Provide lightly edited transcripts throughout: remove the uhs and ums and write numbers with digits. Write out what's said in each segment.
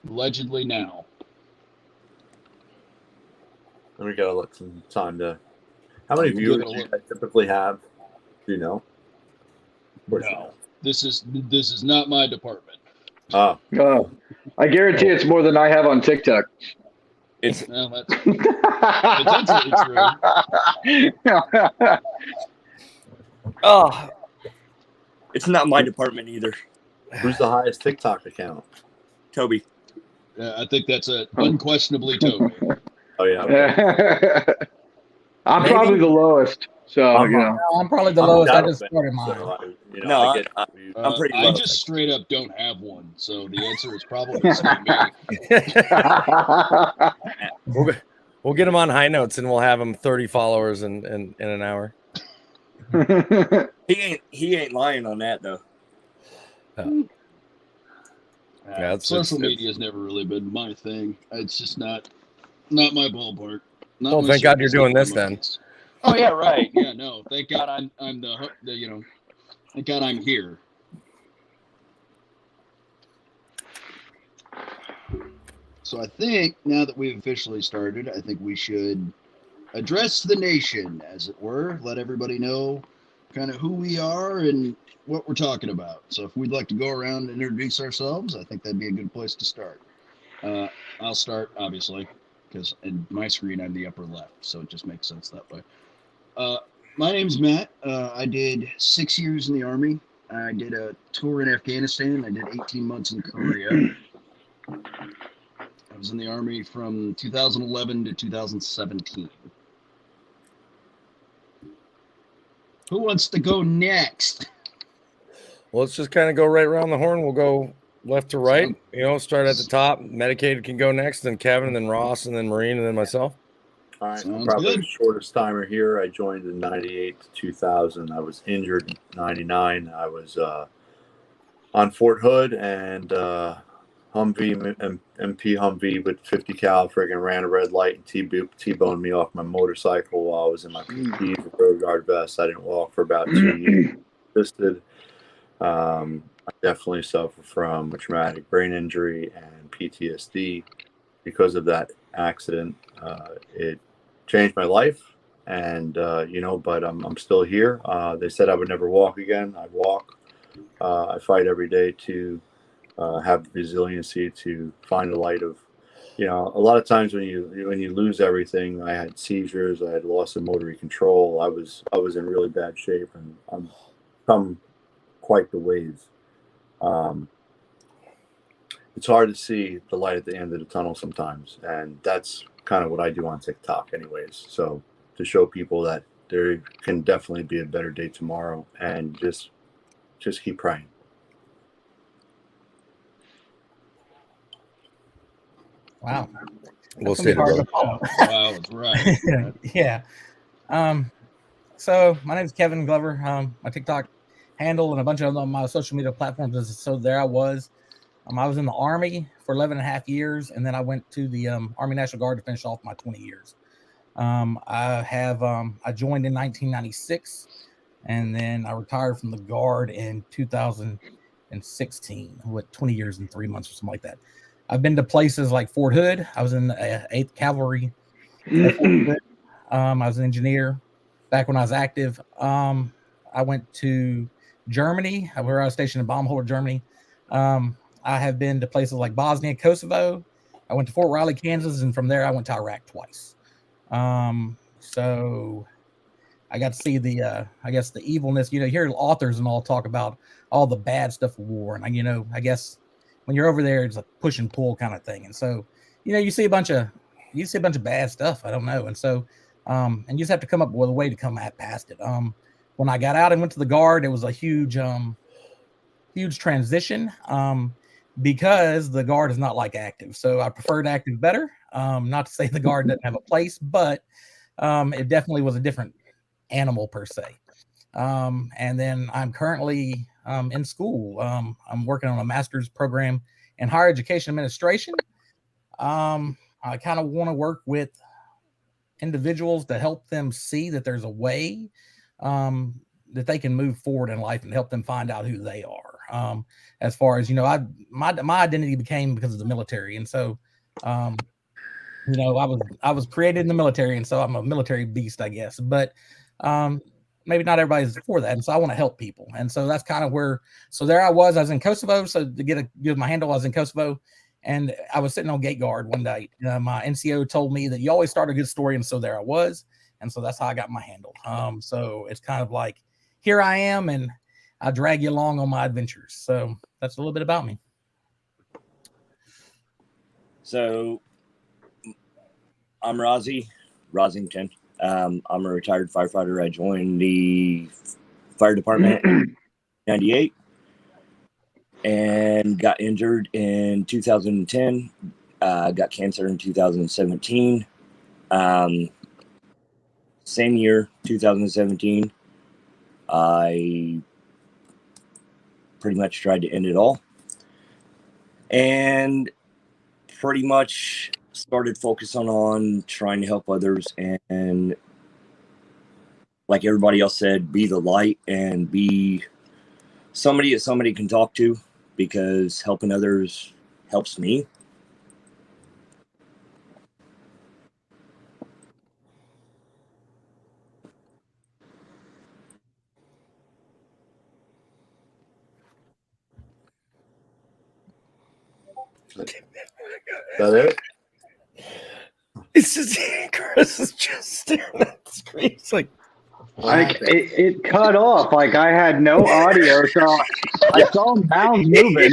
allegedly now. And we gotta look some time to. How many viewers do you guys typically have? Do you know? No, this is not my department. Oh, I guarantee it's more than I have on TikTok. It's potentially true. Oh, it's not my department either. Who's the highest TikTok account? Toby. I think that's unquestionably Toby. Oh yeah. Okay. I'm probably the lowest. So I'm probably the lowest. I just started mine. So, I'm pretty low. I just straight up don't have one, so the answer is probably still me. We'll get him on high notes, and we'll have him 30 followers in an hour. He ain't lying on that though. Social media has never really been my thing. It's just not my ballpark. Well, thank God you're doing this then. Oh yeah, right. Yeah, no. Thank God I'm the thank God I'm here. So I think now that we've officially started, I think we should address the nation, as it were, let everybody know kind of who we are and what we're talking about. So if we'd like to go around and introduce ourselves, I think that'd be a good place to start. I'll start, obviously, because in my screen I'm the upper left, so it just makes sense that way. My name's Matt. I did 6 years in the Army. I did a tour in Afghanistan. I did 18 months in Korea. I was in the Army from 2011 to 2017. Who wants to go next? Well, let's just kind of go right around the horn. We'll go left to right. Start at the top. Medicated can go next, then Kevin, and then Ross, and then Marine, and then myself. All right, I'm probably the shortest timer here. I joined in 98 to 2000. I was injured in 99. I was on Fort Hood and Humvee, MP Humvee with 50 cal friggin' ran a red light and T-boned me off my motorcycle while I was in my PPE with road guard vest. I didn't walk for about 2 years. I definitely suffer from a traumatic brain injury and PTSD because of that accident. It changed my life, and but I'm still here. They said I would never walk again. I walk. I fight every day to have the resiliency to find the light of, a lot of times when you lose everything. I had seizures. I had loss of motor control. I was in really bad shape, and I'm come quite the ways. It's hard to see the light at the end of the tunnel sometimes, and that's kind of what I do on TikTok anyways. So to show people that there can definitely be a better day tomorrow, and just keep praying. Wow. We'll see. Wow, that's right. Yeah. So my name is Kevin Glover. My TikTok handle and a bunch of my social media platforms. So there I was. I was in the Army for 11 and a half years, and then I went to the Army National Guard to finish off my 20 years. I joined in 1996, and then I retired from the Guard in 2016, with 20 years and 3 months or something like that. I've been to places like Fort Hood. I was in the 8th Cavalry. I was an engineer back when I was active. I went to Germany, where I was stationed in Baumholder, Germany. I have been to places like Bosnia, Kosovo. I went to Fort Riley, Kansas, and from there I went to Iraq twice. So I got to see the evilness. You hear authors and all talk about all the bad stuff of war, and I guess when you're over there, it's a push and pull kind of thing. And so, you see a bunch of bad stuff. I don't know, and so, and you just have to come up with a way to come past it. When I got out and went to the Guard, it was a huge transition. Because the Guard is not like active. So I preferred active better. Not to say the Guard doesn't have a place, but it definitely was a different animal per se. And then I'm currently in school. I'm working on a master's program in higher education administration. I kind of want to work with individuals to help them see that there's a way that they can move forward in life and help them find out who they are. As far as, my identity became because of the military. And so, I was created in the military, and so I'm a military beast, I guess. But maybe not everybody's for that, and so I want to help people, and so that's kind of where. So there I was in Kosovo. So to give my handle, I was in Kosovo, and I was sitting on gate guard one day. My NCO told me that you always start a good story, and so there I was, and so that's how I got my handle. So it's kind of like here I am, and I drag you along on my adventures. So that's a little bit about me. So I'm Rozzy Rosington. I'm a retired firefighter. I joined the fire department in 98 and got injured in 2010. Got cancer in 2017. Same year, 2017, I pretty much tried to end it all. And pretty much started focusing on trying to help others, and like everybody else said, be the light and be somebody that somebody can talk to, because helping others helps me. Is that it? It's just Chris is just staring at the screen. It's like it cut off. Like I had no audio, so I saw mouths moving.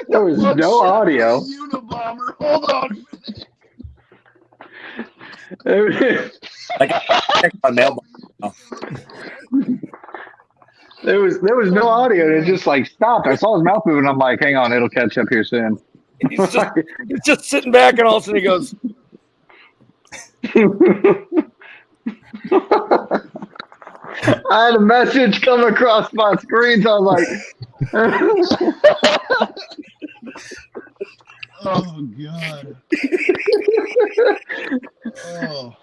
There was no audio. Unabomber, hold on. Like I checked my mailbox. There was no audio. And it just like stopped. I saw his mouth moving. I'm like, hang on, it'll catch up here soon. he's just sitting back, and all of a sudden he goes. I had a message come across my screen, so I was like, Oh God. Oh.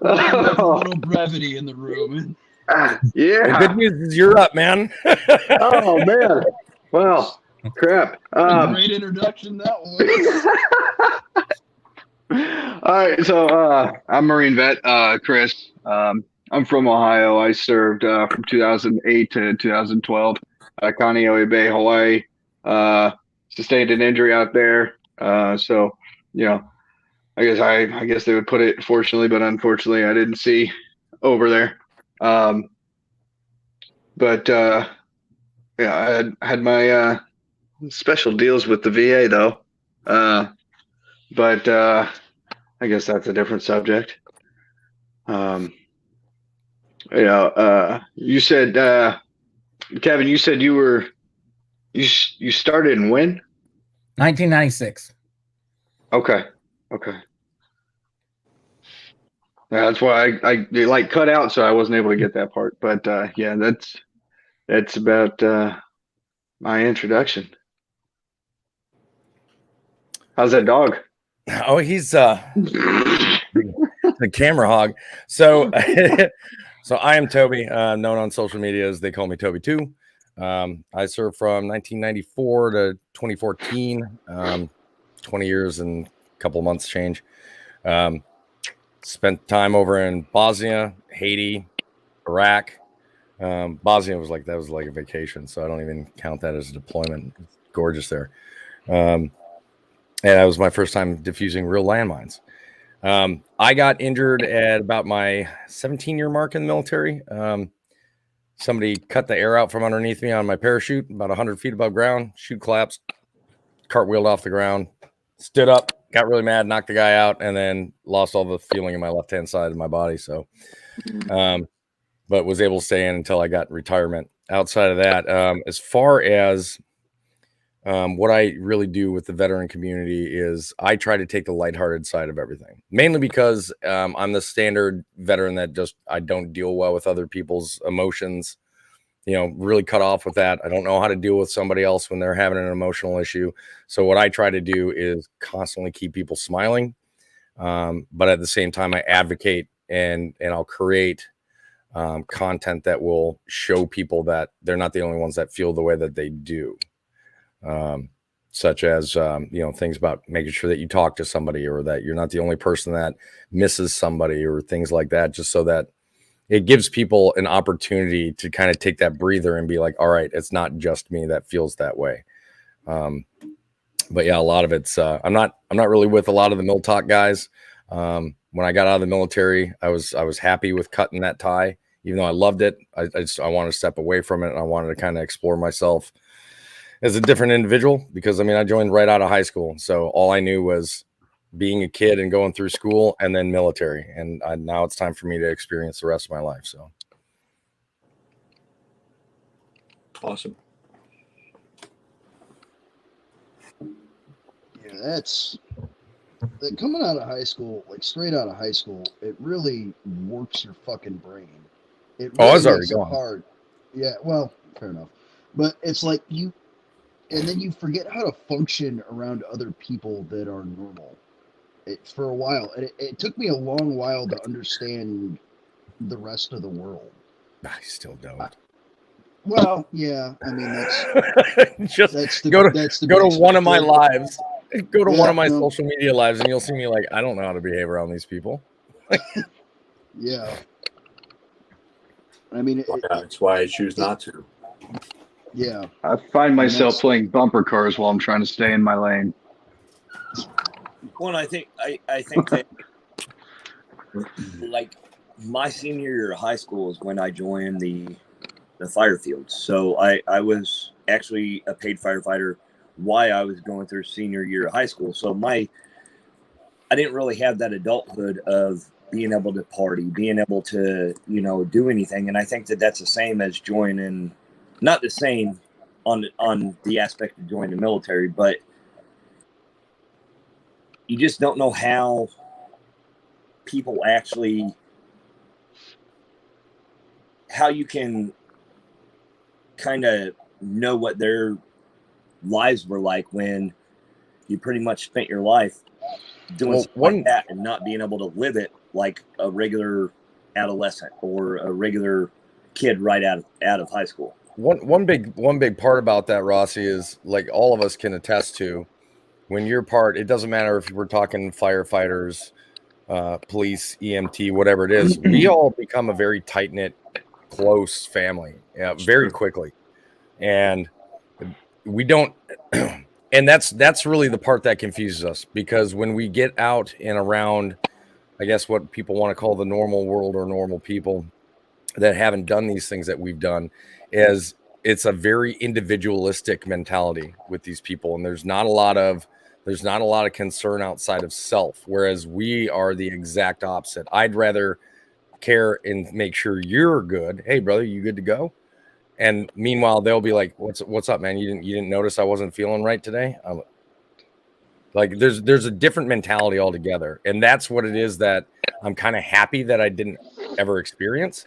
A little brevity in the room. The yeah. good news is you're up, man. Oh man. Well, crap. Great introduction that was. All right, so I'm Marine vet, Chris. I'm from Ohio. I served from 2008 to 2012, Kaneohe Bay, Hawaii. Sustained an injury out there, so I guess they would put it fortunately, but unfortunately, I didn't see over there. But I had my special deals with the VA though. But I guess that's a different subject. You said, Kevin, you said you started in when? 1996. Okay. Yeah, that's why I like cut out, so I wasn't able to get that part. But yeah, that's about my introduction. How's that dog? Oh, he's a camera hog. So, so I am Toby, known on social media as they call me Toby 2. I served from 1994 to 2014, 20 years and a couple of months change. Spent time over in Bosnia, Haiti, Iraq. Bosnia was like a vacation, so I don't even count that as a deployment. It's gorgeous there. And that was my first time diffusing real landmines. I got injured at about my 17-year mark in the military. Somebody cut the air out from underneath me on my parachute, about 100 feet above ground. Chute collapsed, cartwheeled off the ground, stood up, got really mad, knocked the guy out, and then lost all the feeling in my left-hand side of my body. So, but was able to stay in until I got retirement. Outside of that, as far as what I really do with the veteran community is I try to take the lighthearted side of everything, mainly because I'm the standard veteran that I don't deal well with other people's emotions, really cut off with that. I don't know how to deal with somebody else when they're having an emotional issue. So what I try to do is constantly keep people smiling. But at the same time, I advocate and I'll create content that will show people that they're not the only ones that feel the way that they do. Such as, things about making sure that you talk to somebody, or that you're not the only person that misses somebody, or things like that, just so that it gives people an opportunity to kind of take that breather and be like, all right, it's not just me that feels that way. But yeah, a lot of it's, I'm not really with a lot of the Mill Talk guys. When I got out of the military, I was happy with cutting that tie, even though I loved it. I wanted to step away from it, and I wanted to kind of explore myself as a different individual, because I joined right out of high school. So all I knew was being a kid and going through school, and then military. And now it's time for me to experience the rest of my life. So. Awesome. Yeah, that's coming out of high school, like straight out of high school, it really warps your fucking brain. It really I was already makes it gone. hard. Yeah, well, fair enough. But it's like and then you forget how to function around other people that are normal. For a while, and it took me a long while to understand the rest of the world. I still don't. Well, yeah, that's just go to one of my lives. Go to one of my social media lives, and you'll see me like, I don't know how to behave around these people. Yeah. That's why I choose not to. Yeah. I find myself playing bumper cars while I'm trying to stay in my lane. Well, I think that like my senior year of high school is when I joined the fire field. So I was actually a paid firefighter while I was going through senior year of high school. So I didn't really have that adulthood of being able to party, being able to, do anything. And I think that that's the same as joining, not the same on the aspect of joining the military, but you just don't know how people actually, how you can kind of know what their lives were like when you pretty much spent your life doing something like that and not being able to live it like a regular adolescent or a regular kid right out of high school. One big part about that, Rossi, is like all of us can attest to, when you're part, it doesn't matter if we're talking firefighters, police, EMT, whatever it is, we all become a very tight-knit, close family very quickly. And we don't, and that's really the part that confuses us, because when we get out and around, I guess what people want to call the normal world or normal people that haven't done these things that we've done, is it's a very individualistic mentality with these people. And there's not a lot of concern outside of self, whereas we are the exact opposite. I'd rather care and make sure you're good. Hey, brother, you good to go? And meanwhile, they'll be like, "What's up, man? You didn't notice I wasn't feeling right today?" Like, there's a different mentality altogether, and that's what it is that I'm kind of happy that I didn't ever experience.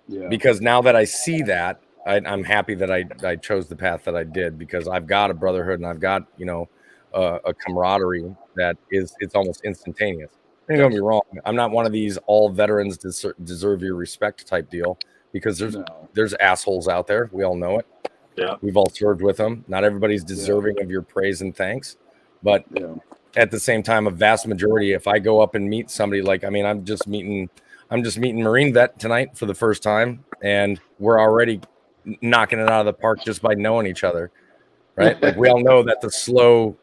Yeah. Because now that I see that, I'm happy that I chose the path that I did, because I've got a brotherhood and I've got a camaraderie that it's almost instantaneous. Don't get me wrong, I'm not one of these all veterans deserve your respect type deal, because there's assholes out there. We all know it. Yeah, we've all served with them. Not everybody's deserving of your praise and thanks, but at the same time, a vast majority. If I go up and meet somebody, like, I'm just meeting Marine vet tonight for the first time, and we're already knocking it out of the park just by knowing each other, right? Like, we all know that the slow.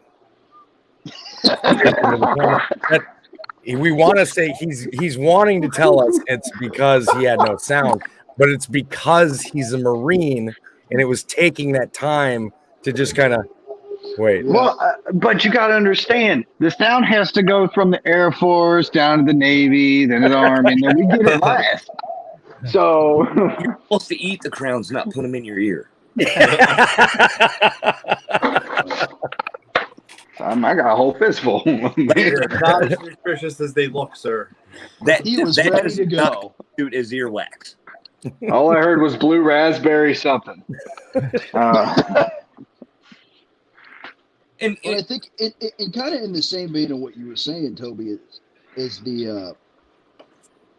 We want to say he's wanting to tell us it's because he had no sound, but it's because he's a Marine, and it was taking that time to just kind of wait. Well, but you got to understand, the sound has to go from the Air Force down to the Navy, then to the Army, and then we get it last. So you're supposed to eat the crowns, not put them in your ear. I got a whole fistful. They're not as suspicious as they look, sir. He was ready to go. Shoot his earwax. All I heard was blue raspberry something. And I think it kind of in the same vein of what you were saying, Toby, is the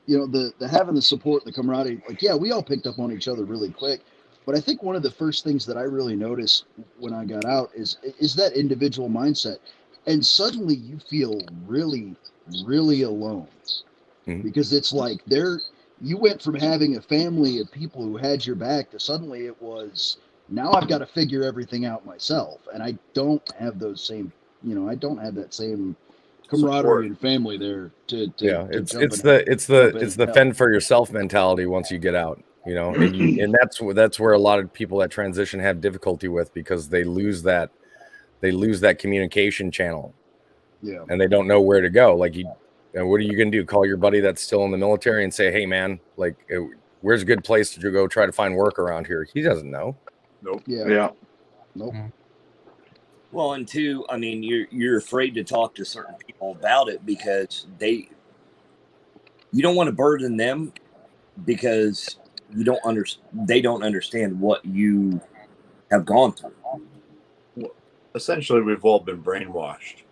you know, the having the support, the camaraderie, like, yeah, we all picked up on each other really quick. But I think one of the first things that I really noticed when I got out is that individual mindset. And suddenly you feel really, really alone. Because it's like you went from having a family of people who had your back to suddenly it was, now I've got to figure everything out myself. And I don't have those same, I don't have that same camaraderie and family there to it's jump the fend for yourself mentality once you get out, and that's where a lot of people that transition have difficulty with, because they lose that communication channel. Yeah. And they don't know where to go. Like, what are you going to do? Call your buddy that's still in the military and say, hey man, like, where's a good place to go try to find work around here? He doesn't know. Nope. Yeah. Nope. Well, and two, I mean, you're afraid to talk to certain people about it because you don't want to burden them, because they don't understand what you have gone through. Well, essentially, we've all been brainwashed.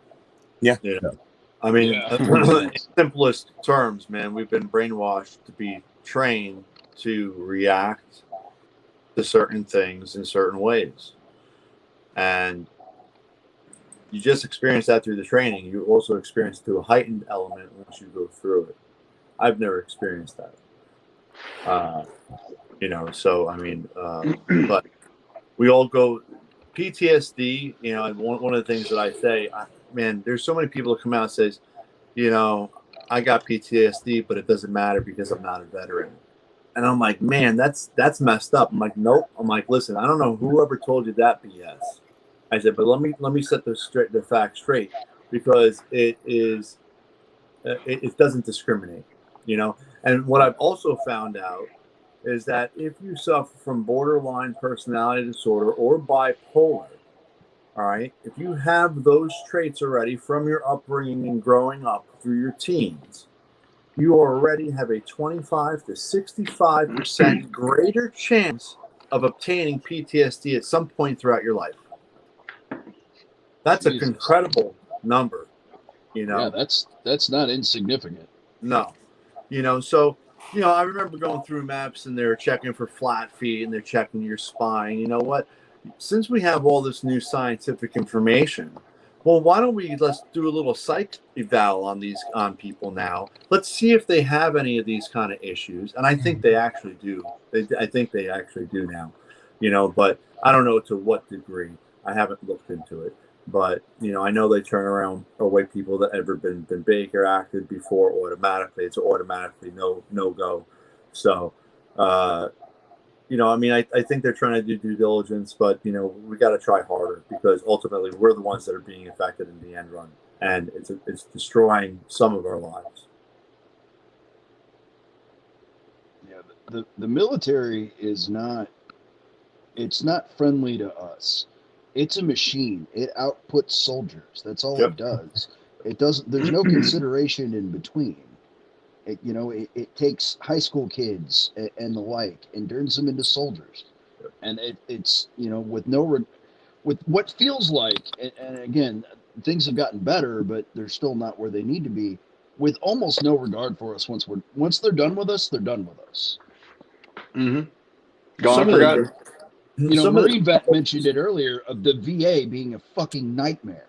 Yeah. I mean, in simplest terms, man, we've been brainwashed to be trained to react to certain things in certain ways. And you just experience that through the training. You also experience it through a heightened element once you go through it. I've never experienced that. So, I mean, but we all go PTSD, and one of the things that I say, man, there's so many people that come out and says, I got PTSD, but it doesn't matter because I'm not a veteran. And I'm like, man, that's messed up. I'm like, nope. I'm like, listen, I don't know whoever told you that BS. I said, but let me set the facts straight, because it doesn't discriminate, And what I've also found out is that if you suffer from borderline personality disorder or bipolar, all right, if you have those traits already from your upbringing and growing up through your teens, you already have a 25 to 65% greater chance of obtaining PTSD at some point throughout your life. That's an incredible number, Yeah, that's not insignificant. No. So, I remember going through maps and they're checking for flat feet and they're checking your spine. You know what? Since we have all this new scientific information, well, why don't let's do a little psych eval on people now. Let's see if they have any of these kind of issues. And I think they actually do. I think they actually do now, but I don't know to what degree. I haven't looked into it. But, I know they turn around away people that ever been Baker acted before automatically. It's automatically no go. So, I think they're trying to do due diligence, but, we got to try harder, because ultimately we're the ones that are being affected in the end run. And it's destroying some of our lives. Yeah, the military is not friendly to us. It's a machine. It outputs soldiers. That's all it does. It doesn't. There's no consideration in between. It takes high school kids and the like and turns them into soldiers. And it's with what feels like, and again, things have gotten better, but they're still not where they need to be. With almost no regard for us once they're done with us, they're done with us. Mm-hmm. Gone, forgotten. Marine Vet mentioned it earlier, of the VA being a fucking nightmare.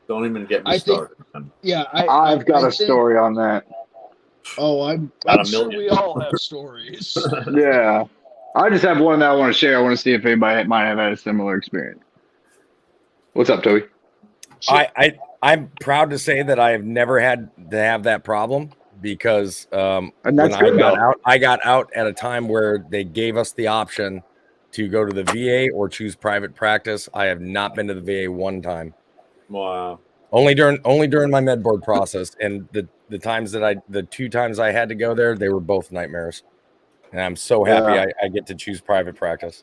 Don't even get me started. I've got a story on that. Oh, I'm sure we all have stories. Yeah. I just have one that I want to share. I want to see if anybody might have had a similar experience. What's up, Toby? I'm proud to say that I have never had to have that problem, because and that's I got out at a time where they gave us the option to go to the VA or choose private practice. I have not been to the VA one time. Wow. Only during my med board process, and the 2 times I had to go there, they were both nightmares. And I'm so happy I get to choose private practice.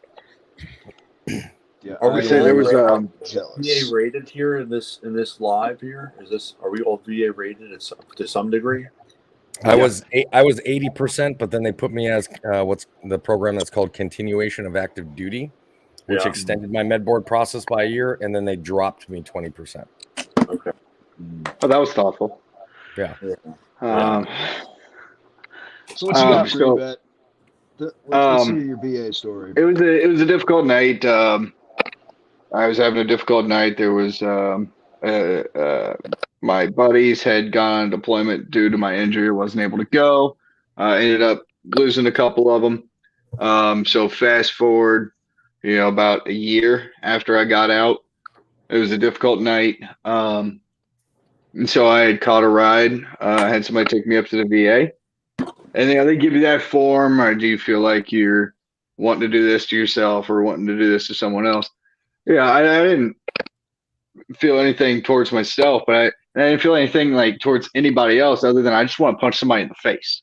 Yeah, I would say there was VA rated here in this live here. Are we all VA rated to some degree? I was 80%, but then they put me as what's the program that's called continuation of active duty, which extended my med board process by a year, and then they dropped me 20%. Okay. Oh, that was thoughtful. Yeah. So what you got for so- me, Bet? Let's hear your VA story. It was a difficult night. I was having a difficult night. There was my buddies had gone on deployment due to my injury. Wasn't able to go. Ended up losing a couple of them. So fast forward, about a year after I got out, it was a difficult night. And so I had caught a ride. I had somebody take me up to the VA. And they give you that form, or do you feel like you're wanting to do this to yourself or wanting to do this to someone else? Yeah, I didn't feel anything towards myself, but I didn't feel anything like towards anybody else other than I just want to punch somebody in the face.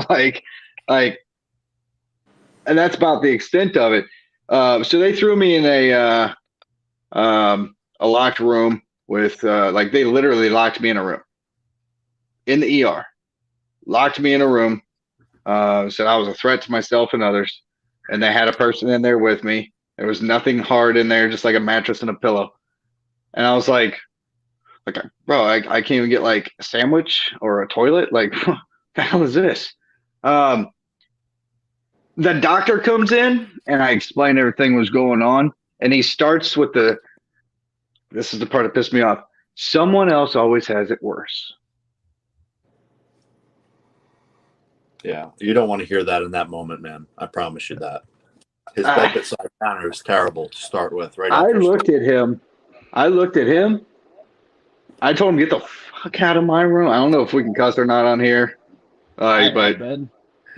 like, and that's about the extent of it. So they threw me in a locked room with they literally locked me in a room in the ER. Locked me in a room, said I was a threat to myself and others, and they had a person in there with me. There was nothing hard in there, just like a mattress and a pillow. And I was like, bro, I can't even get like a sandwich or a toilet. Like, what the hell is this? The doctor comes in, and I explain everything was going on, and he starts with this is the part that pissed me off. Someone else always has it worse. Yeah, you don't want to hear that in that moment, man. I promise you that. His bedside manner is terrible to start with. Right. I looked at him. I told him, get the fuck out of my room. I don't know if we can cuss or not on here. But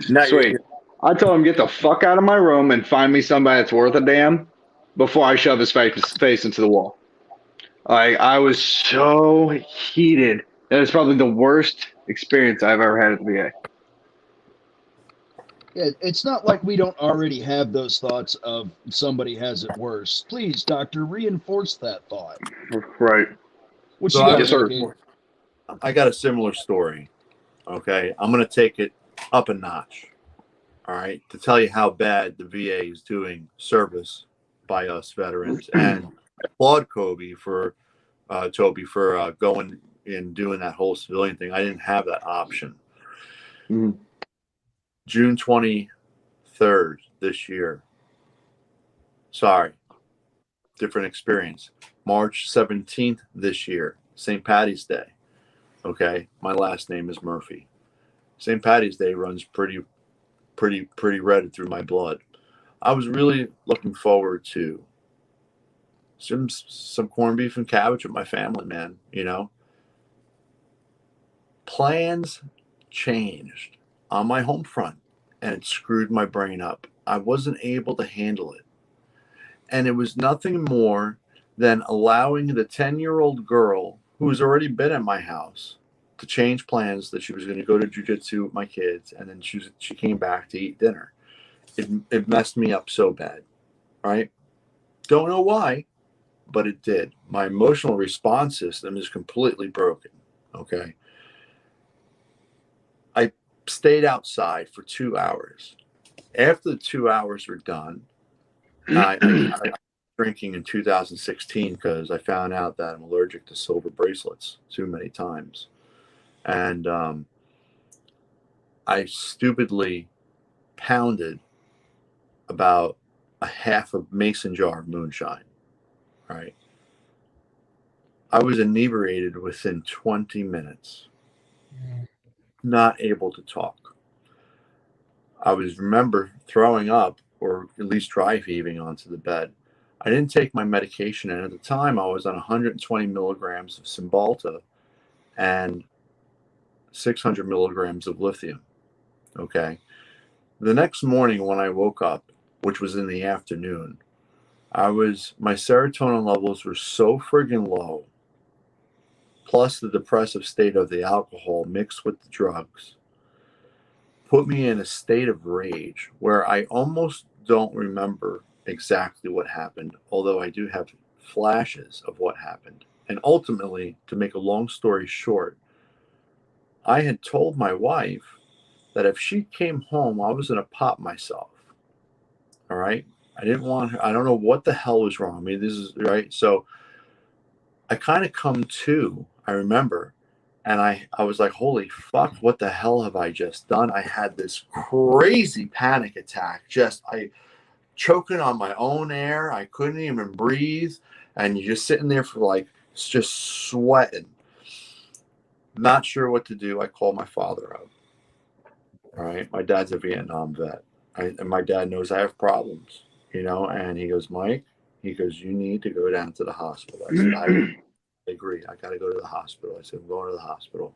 sweet. I told him, get the fuck out of my room and find me somebody that's worth a damn before I shove his face into the wall. I was so heated. That is probably the worst experience I've ever had at the VA. Yeah, it's not like we don't already have those thoughts of somebody has it worse. Please, doctor, reinforce that thought. Right. What So you got, yes, sir. Duncan? I got a similar story. Okay, I'm going to take it up a notch. All right, to tell you how bad the VA is doing service by us veterans, and applaud Toby for going and doing that whole civilian thing. I didn't have that option. Mm-hmm. June 23rd this year. Sorry, different experience. March 17th this year, St. Patty's Day. Okay, my last name is Murphy. St. Patty's Day runs pretty red through my blood. I was really looking forward to some corned beef and cabbage with my family, man. Plans changed on my home front, and it screwed my brain up. I wasn't able to handle it. And it was nothing more than allowing the 10-year-old girl who's already been at my house to change plans that she was going to go to jiu-jitsu with my kids, and then she came back to eat dinner. It messed me up so bad, right? Don't know why, but it did. My emotional response system is completely broken, okay? I stayed outside for 2 hours. After the 2 hours were done, I drinking in 2016 because I found out that I'm allergic to silver bracelets too many times. And I stupidly pounded about a half a mason jar of moonshine, right? I was inebriated within 20 minutes, not able to talk. I remember throwing up, or at least dry heaving onto the bed. I didn't take my medication, and at the time I was on 120 milligrams of Cymbalta and 600 milligrams of lithium. Okay. The next morning when I woke up, which was in the afternoon, my serotonin levels were so friggin' low, plus the depressive state of the alcohol mixed with the drugs, put me in a state of rage where I almost don't remember exactly what happened, although I do have flashes of what happened. And ultimately, to make a long story short, I had told my wife that if she came home, I was going to pop myself. All right. I didn't want her. I don't know what the hell was wrong. I mean, this is right. So I kind of come to, I remember, And I was like, holy fuck, what the hell have I just done? I had this crazy panic attack. I choking on my own air. I couldn't even breathe. And you're just sitting there for like, just sweating. Not sure what to do. I called my father up. All right. My dad's a Vietnam vet. And my dad knows I have problems, you know, and he goes, Mike, he goes, you need to go down to the hospital. I said, I agree. I got to go to the hospital. I said, I'm going to the hospital.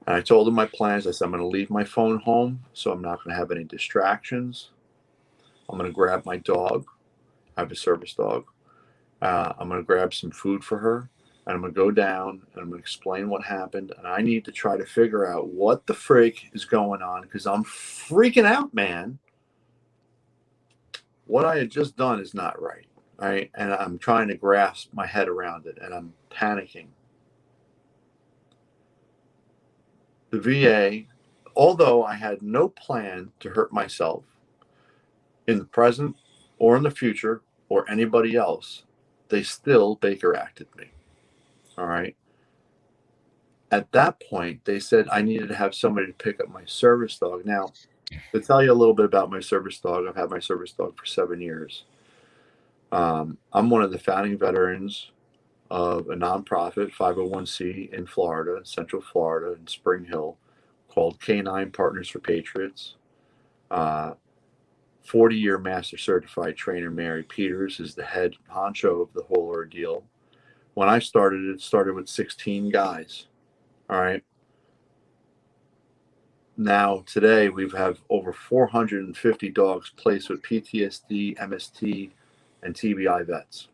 And I told him my plans. I said, I'm going to leave my phone home, so I'm not going to have any distractions. I'm going to grab my dog. I have a service dog. I'm going to grab some food for her. And I'm going to go down and I'm going to explain what happened. And I need to try to figure out what the freak is going on because I'm freaking out, man. What I had just done is not right. Right. And I'm trying to grasp my head around it and I'm panicking. The VA, although I had no plan to hurt myself in the present or in the future or anybody else, they still Baker acted me. All right. At that point, they said I needed to have somebody to pick up my service dog. Now, to tell you a little bit about my service dog, I've had my service dog for 7 years. I'm one of the founding veterans of a nonprofit 501c in Florida, Central Florida, in Spring Hill, called Canine Partners for Patriots. 40-year master certified trainer Mary Peters is the head honcho of the whole ordeal. When I started, it started with 16 guys. All right. Now, today, we have over 450 dogs placed with PTSD, MST, and TBI vets.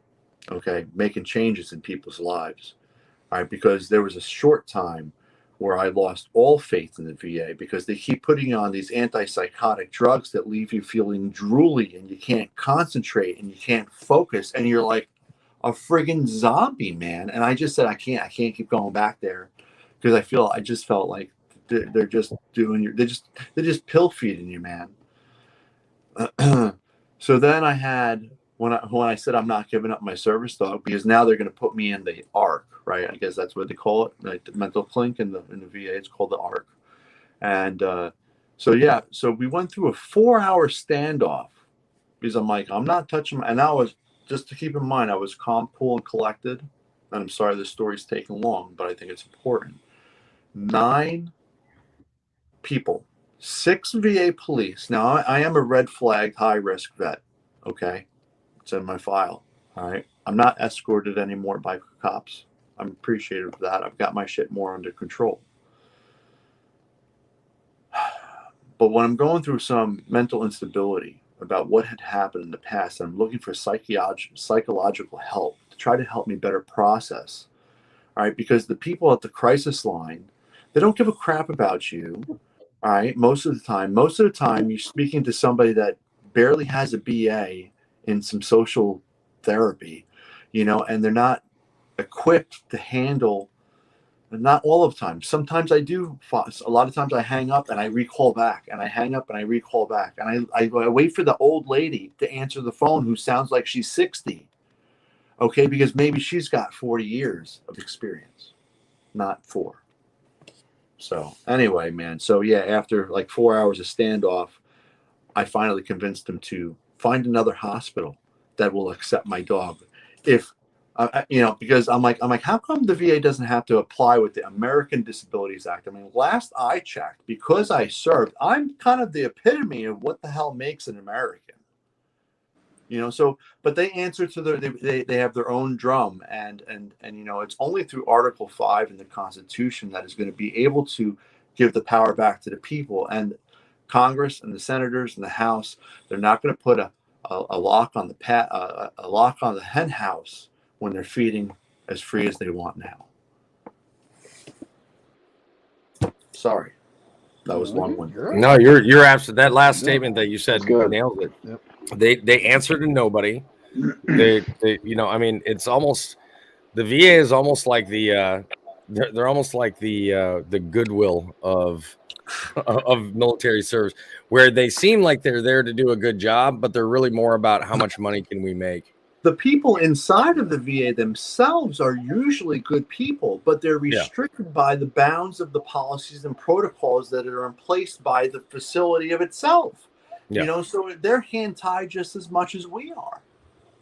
Okay. Making changes in people's lives. All right. Because there was a short time where I lost all faith in the VA because they keep putting on these antipsychotic drugs that leave you feeling drooly and you can't concentrate and you can't focus. And you're like a friggin' zombie, man. And I just said, I can't keep going back there. Because I just felt like they're just they're just pill feeding you, man. So then I had when I said I'm not giving up my service dog because now they're going to put me in the ARC, right? I guess that's what they call it, like the mental clink in the VA. It's called the ARC, and so we went through a 4-hour standoff because I'm like I'm not touching, and I was just to keep in mind I was calm, cool, and collected. And I'm sorry this story's taking long, but I think it's important. 9 people, 6 VA police. Now, I am a red flag, high risk vet. Okay. It's in my file. All right. I'm not escorted anymore by cops. I'm appreciative of that. I've got my shit more under control. But when I'm going through some mental instability about what had happened in the past, I'm looking for psychological help to try to help me better process. All right. Because the people at the crisis line, they don't give a crap about you. All right. Most of the time, you're speaking to somebody that barely has a BA in some social therapy, you know, and they're not equipped to handle. Not all of the time. Sometimes I do. A lot of times I hang up and I recall back, and I hang up and I recall back, and I wait for the old lady to answer the phone who sounds like she's 60. Okay, because maybe she's got 40 years of experience, not 4. So anyway, man. So yeah, after like 4 hours of standoff, I finally convinced him to find another hospital that will accept my dog. If because I'm like, how come the VA doesn't have to apply with the American Disabilities Act? I mean, last I checked, because I served, I'm kind of the epitome of what the hell makes an American. You know, so, but they answer to they have their own drum, and you know, it's only through Article 5 in the Constitution that is going to be able to give the power back to the people. And Congress and the senators and the House, they're not going to put a lock on a lock on the hen house when they're feeding as free as they want now. Sorry, that was long one. No, you're absolutely, that last statement that you said nailed it. Yep. They answer to nobody. They you know, I mean, it's almost, the VA is almost like the they're almost like the Goodwill of military service, where they seem like they're there to do a good job, but they're really more about how much money can we make. the people inside of the VA themselves are usually good people, but they're restricted by the bounds of the policies and protocols that are in place by the facility of itself. Yeah. You know, so they're hand tied just as much as we are.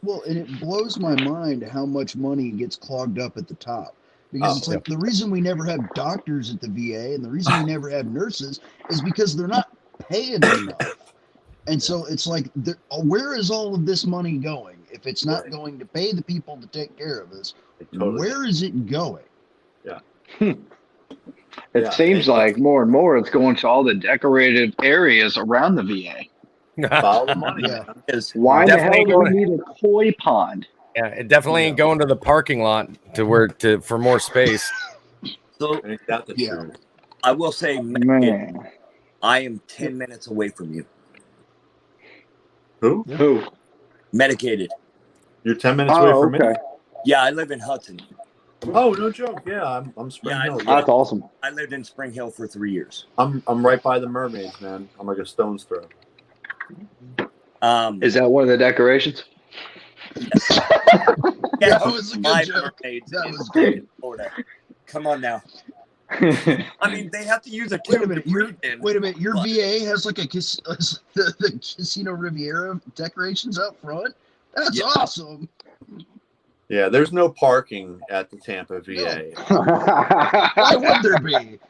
Well, and it blows my mind how much money gets clogged up at the top. Because it's like the reason we never have doctors at the VA and the reason we never have nurses is because they're not paying enough. And so it's like, where is all of this money going? If it's not going to pay the people to take care of us, where is it going? Yeah. It seems like more and more it's going to all the decorated areas around the VA. Follow the money. Why the hell do we need a koi pond? Yeah, it definitely ain't going to the parking lot for more space. So I will say, man, I am 10 minutes away from you. Who? Yeah. Who? Medicated. You're 10 minutes away from me? Yeah, I live in Hudson. Oh, no joke. Yeah, I'm Spring Hill. That's awesome. I lived in Spring Hill for 3 years. I'm right by the mermaids, man. I'm like a stone's throw. Is that one of the decorations? Yeah, that was a good joke. That was good. Florida. Come on now. I mean, they have to use a tube. Wait a minute. Your VA has like the Casino Riviera decorations out front. That's awesome. Yeah, there's no parking at the Tampa VA. Why would there be?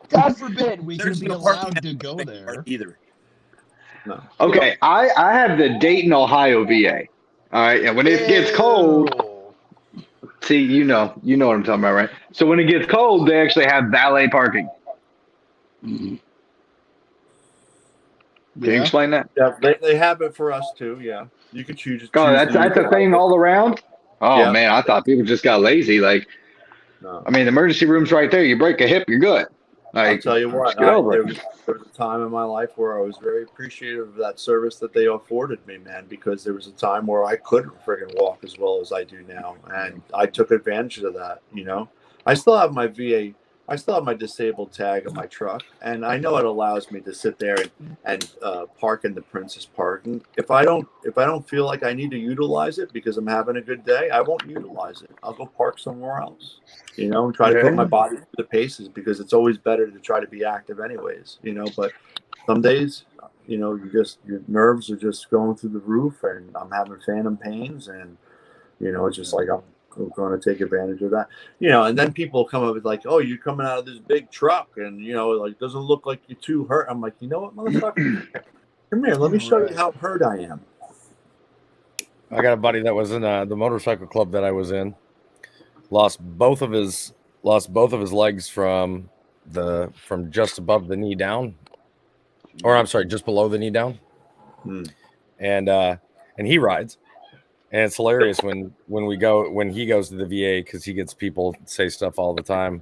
God forbid we could be allowed to go there either. No. Okay, I have the Dayton, Ohio VA. All right, and when it gets cold, see, you know what I'm talking about, right? So when it gets cold, they actually have valet parking. Mm-hmm. Can you explain that? Yeah, they have it for us too. Yeah, you can choose. Oh, that's a thing all around. Oh man, I thought people just got lazy. Like, I mean, the emergency room's right there. You break a hip, you're good. Like, I'll tell you what, there was a time in my life where I was very appreciative of that service that they afforded me, man, because there was a time where I couldn't friggin' walk as well as I do now. And I took advantage of that, you know. I still have my disabled tag in my truck, and I know it allows me to sit there and park in the Princess Parking. If I don't feel like I need to utilize it because I'm having a good day, I won't utilize it. I'll go park somewhere else, you know, and try to put my body through the paces, because it's always better to try to be active anyways, you know. But some days, you know, your nerves are just going through the roof, and I'm having phantom pains, and you know, it's just like I'm going to take advantage of that, you know. And then people come up with like, oh, you're coming out of this big truck, and you know, like, doesn't look like you're too hurt. I'm like, you know what, motherfucker, come here, let me show you how hurt I am. I got a buddy that was in the motorcycle club that I was in, lost both of his legs from just above the knee down, or I'm sorry, just below the knee down. And he rides. And it's hilarious when he goes to the VA, because he gets people say stuff all the time.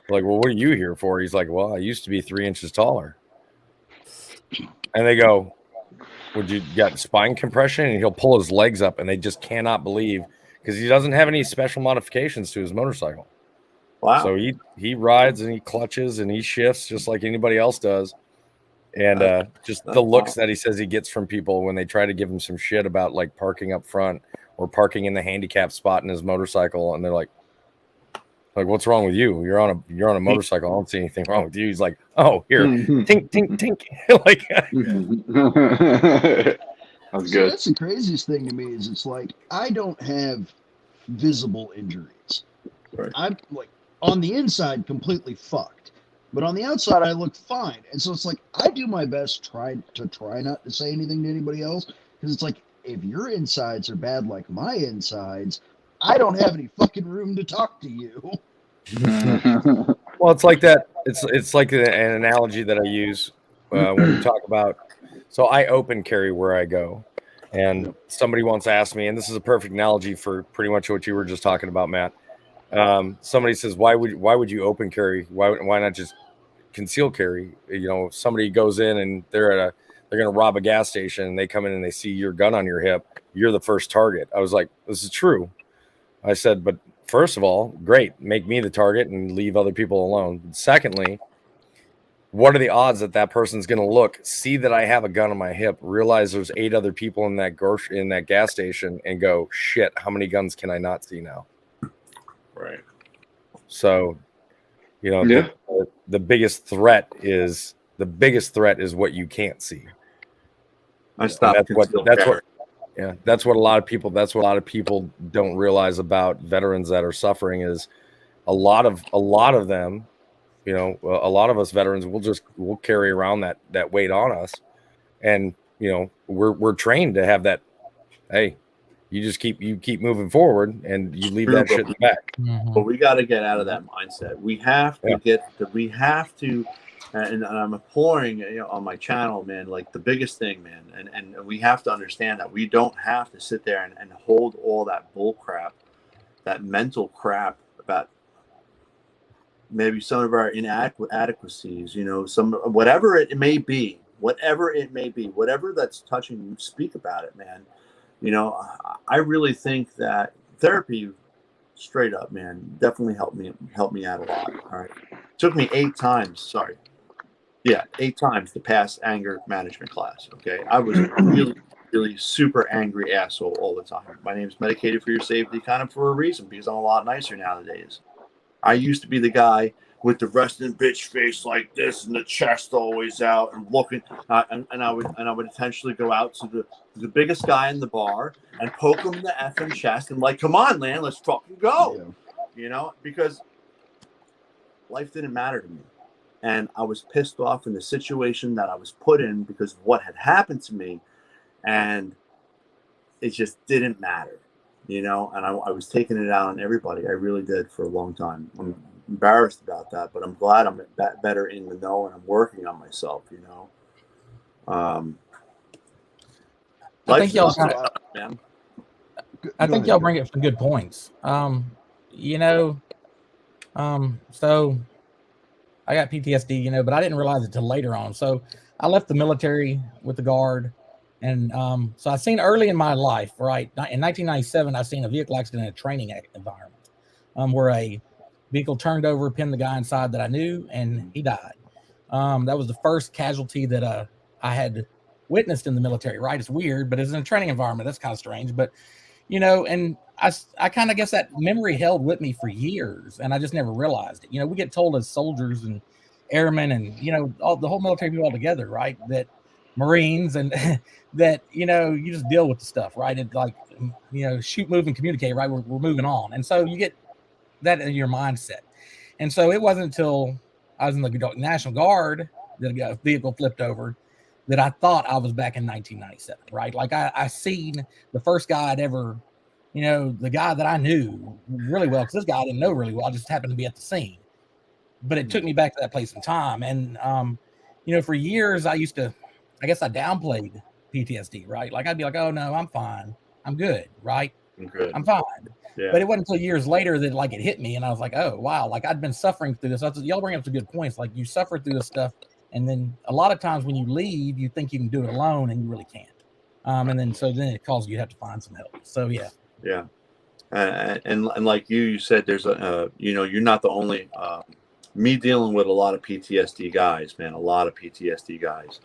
Like, well, what are you here for? He's like, well, I used to be 3 inches taller. And they go, would you got spine compression? And he'll pull his legs up, and they just cannot believe, because he doesn't have any special modifications to his motorcycle. Wow. So he rides and he clutches and he shifts just like anybody else does. And just the looks that he says he gets from people when they try to give him some shit about like parking up front or parking in the handicap spot in his motorcycle, and they're like, what's wrong with you? You're on a motorcycle. I don't see anything wrong with you. He's like, oh, here, tink, tink, tink. Like, that's good. That's the craziest thing to me is it's like I don't have visible injuries. Right. I'm like on the inside completely fucked, but on the outside I look fine. And so it's like I do my best try not to say anything to anybody else, because it's like if your insides are bad like my insides, I don't have any fucking room to talk to you. Well, it's like that. It's like an analogy that I use when we talk about. So I open carry where I go, and somebody once asked me, and this is a perfect analogy for pretty much what you were just talking about, Matt. Somebody says, why would you open carry? Why not just conceal carry? You know, if somebody goes in and they're going to rob a gas station, and they come in and they see your gun on your hip, you're the first target. I was like, this is true. I said, but first of all, great, make me the target and leave other people alone. Secondly, what are the odds that that person's going to look, see that I have a gun on my hip, realize there's 8 other people in that gas station, and go, shit, how many guns can I not see now? Right. So, you know, Yeah. the biggest threat is what you can't see. I stopped. That's what a lot of people don't realize about veterans that are suffering is a lot of them, you know, a lot of us veterans will carry around that weight on us, and you know, we're trained to have that. Hey, you keep moving forward, and you leave that shit in the back. But we got to get out of that mindset. We have to and I'm imploring, you know, on my channel, man, like the biggest thing, man, and we have to understand that we don't have to sit there and hold all that bull crap, that mental crap about maybe some of our inadequacies, you know, whatever it may be, whatever that's touching you, speak about it, man. You know, I really think that therapy, straight up, man, definitely helped me out a lot. All right, took me 8 times. 8 times to pass anger management class. Okay, I was really super angry asshole all the time. My name's Medicated for Your Safety, kind of for a reason, because I'm a lot nicer nowadays. I used to be the guy with the resting bitch face like this and the chest always out and looking, and I would intentionally go out to the biggest guy in the bar and poke him in the effing chest and like, come on, man, let's fucking go. Yeah. You know, because life didn't matter to me. And I was pissed off in the situation that I was put in because of what had happened to me. And it just didn't matter, you know, and I was taking it out on everybody. I really did for a long time. I'm embarrassed about that, but I'm glad I'm better in the know and I'm working on myself, you know. I think y'all bring up some good points. You know, so I got PTSD, you know, but I didn't realize it till later on. So I left the military with the Guard. And so I seen early in my life, right, in 1997, I seen a vehicle accident in a training environment where a vehicle turned over, pinned the guy inside that I knew, and he died. That was the first casualty that I had witnessed in the military, right? It's weird, but it's in a training environment. That's kind of strange. But, you know, and I kind of guess that memory held with me for years, and I just never realized it. You know, we get told as soldiers and airmen and, you know, the whole military people all together, right, that Marines and that, you know, you just deal with the stuff, right? It's like, you know, shoot, move, and communicate, right? We're moving on. And so you get that in your mindset. And so it wasn't until I was in the National Guard that a vehicle flipped over that I thought I was back in 1997, right? Like I seen the first guy I'd ever, you know, the guy that I knew really well, because this guy I didn't know really well. I just happened to be at the scene. But it took me back to that place in time. And, you know, for years I downplayed PTSD, right? Like I'd be like, oh no, I'm fine. I'm good, right? I'm fine. Yeah. But it wasn't until years later that like it hit me and I was like, oh wow, like I'd been suffering through this. Y'all bring up some good points. Like you suffer through this stuff, and then a lot of times when you leave, you think you can do it alone and you really can't. And then it causes you to have to find some help. So yeah. Yeah. And like you said, there's you know, you're not the only me dealing with a lot of PTSD guys, man, a lot of PTSD guys.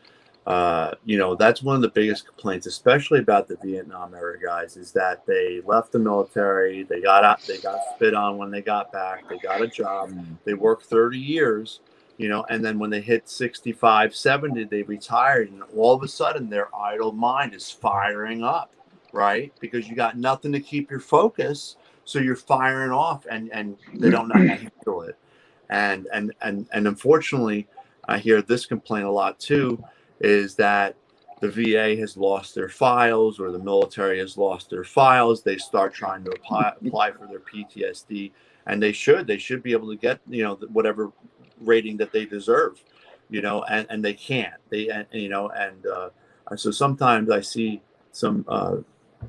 You know, that's one of the biggest complaints, especially about the Vietnam era guys, is that they left the military, they got out, they got spit on when they got back, they got a job, they worked 30 years, you know, and then when they hit 65, 70, they retired, and all of a sudden their idle mind is firing up, right? Because you got nothing to keep your focus, so you're firing off, and they don't know how to handle it. And unfortunately, I hear this complaint a lot too, is that the VA has lost their files or the military has lost their files. They start trying to apply for their PTSD, and they should be able to get, you know, whatever rating that they deserve, you know, and they can't. So sometimes I see some,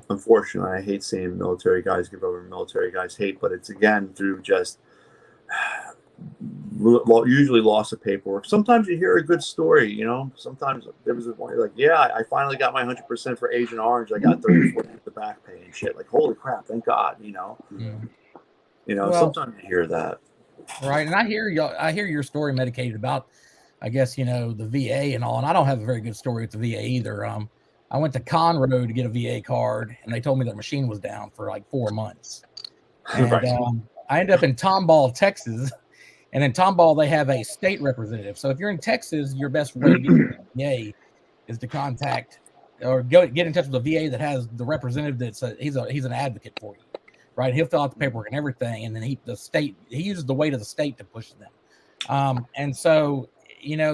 unfortunately, I hate seeing military guys give over military guys hate, but it's again through just usually loss of paperwork. Sometimes you hear a good story, you know. Sometimes there was one like, yeah, I finally got my 100% for Agent Orange. I got 34 the back pay and shit. Like, holy crap, thank God, you know. Yeah. You know, well, sometimes you hear that. Right, and I hear your story, Medicated, about I guess, the VA and all, and I don't have a very good story with the VA either. I went to Conroe to get a VA card, and they told me their machine was down for like 4 months. And I ended up in Tomball, Texas. And in Tomball, they have a state representative. So if you're in Texas, your best way to get to the VA is to contact or get in touch with the VA that has the representative he's an advocate for you, right? He'll fill out the paperwork and everything, and then he uses the weight of the state to push them. And so,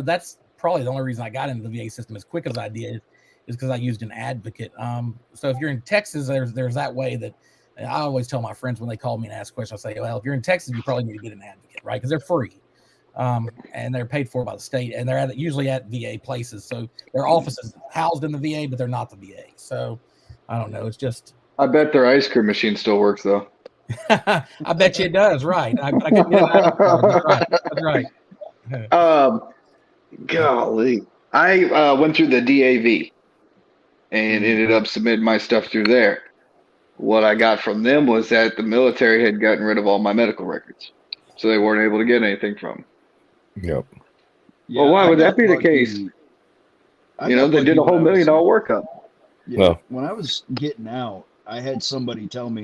that's probably the only reason I got into the VA system as quick as I did is because I used an advocate. So if you're in Texas, there's that way that I always tell my friends when they call me and ask questions, I say, well, if you're in Texas, you probably need to get an advocate, right? Because they're free. And they're paid for by the state, and they're usually at VA places. So their offices housed in the VA, but they're not the VA. So I don't know. It's just. I bet their ice cream machine still works though. I bet you it does. Right. I couldn't get it. That's right. Golly, I went through the DAV and ended up submitting my stuff through there. What I got from them was that the military had gotten rid of all my medical records, so they weren't able to get anything from them. Yep. Yeah, well, why would that be the lucky. case? They did a whole $1 million workup. Yeah. No. When I was getting out, I had somebody tell me,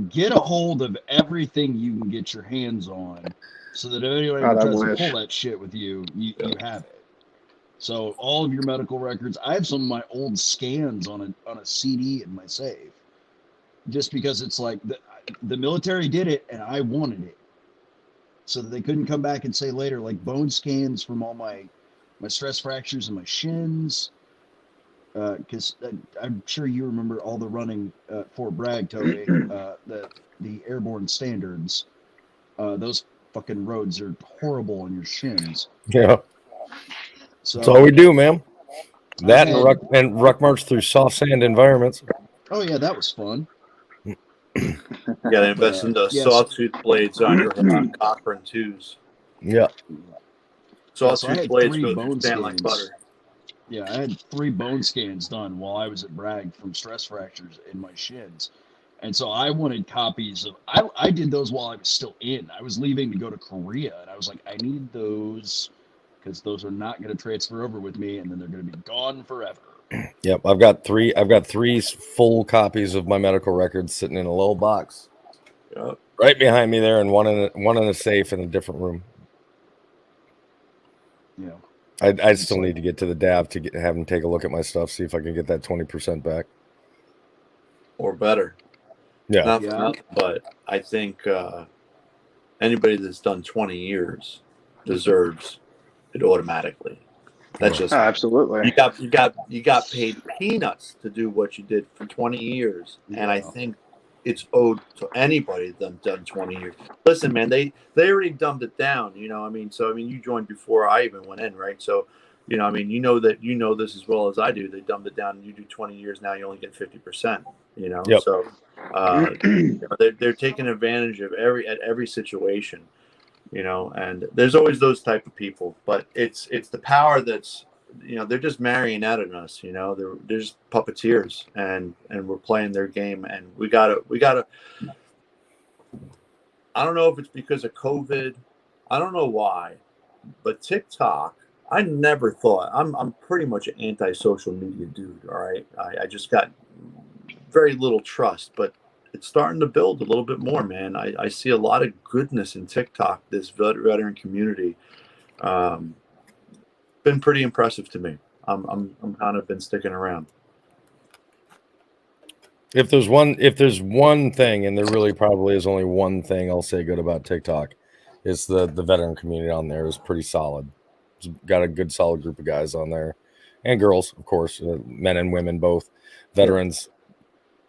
get a hold of everything you can get your hands on, so that if anyone ever tries to pull that shit with you, you have it. So all of your medical records, I have some of my old scans on a CD in my safe, just because it's like the military did it and I wanted it, so that they couldn't come back and say later, like bone scans from all my stress fractures and my shins. Because I'm sure you remember all the running Fort Bragg, Toby, the airborne standards. Those fucking roads are horrible on your shins. Yeah. So, that's all we do, man. That and ruck march through soft sand environments. Oh yeah, that was fun. Yeah, they invest in the sawtooth blades on your Cochrane 2s. Yeah. Sawtooth blades go stand like butter. Yeah, I had 3 bone scans done while I was at Bragg from stress fractures in my shins. And so I wanted copies of, I did those while I was still in. I was leaving to go to Korea, and I was like, I need those because those are not going to transfer over with me, and then they're going to be gone forever. Yep, I've got three full copies of my medical records sitting in a little box, right behind me there, and one in a safe in a different room. Yeah, I still need to get to the DAV to have them take a look at my stuff, see if I can get that 20% back or better. Yeah, not for nothing, but I think anybody that's done 20 years deserves it automatically. That's just absolutely. You got paid peanuts to do what you did for 20 years, and I think it's owed to anybody that's done 20 years. Listen, man, they already dumbed it down. So you joined before I even went in, right? So, you know this as well as I do. They dumbed it down, and you do 20 years now, you only get 50%. Yep. So they're taking advantage of every situation. And there's always those type of people, but it's the power that's, they're just marionetting us, they're just puppeteers, and we're playing their game, and we gotta, I don't know if it's because of COVID, I don't know why, but TikTok, I never thought, I'm pretty much an anti-social media dude. All right. I just got very little trust, but it's starting to build a little bit more, man. I see a lot of goodness in TikTok, this veteran community. Been pretty impressive to me. I'm kind of been sticking around. If there's one thing, and there really probably is only one thing I'll say good about TikTok, is the veteran community on there is pretty solid. It's got a good solid group of guys on there, and girls, of course, men and women both, veterans.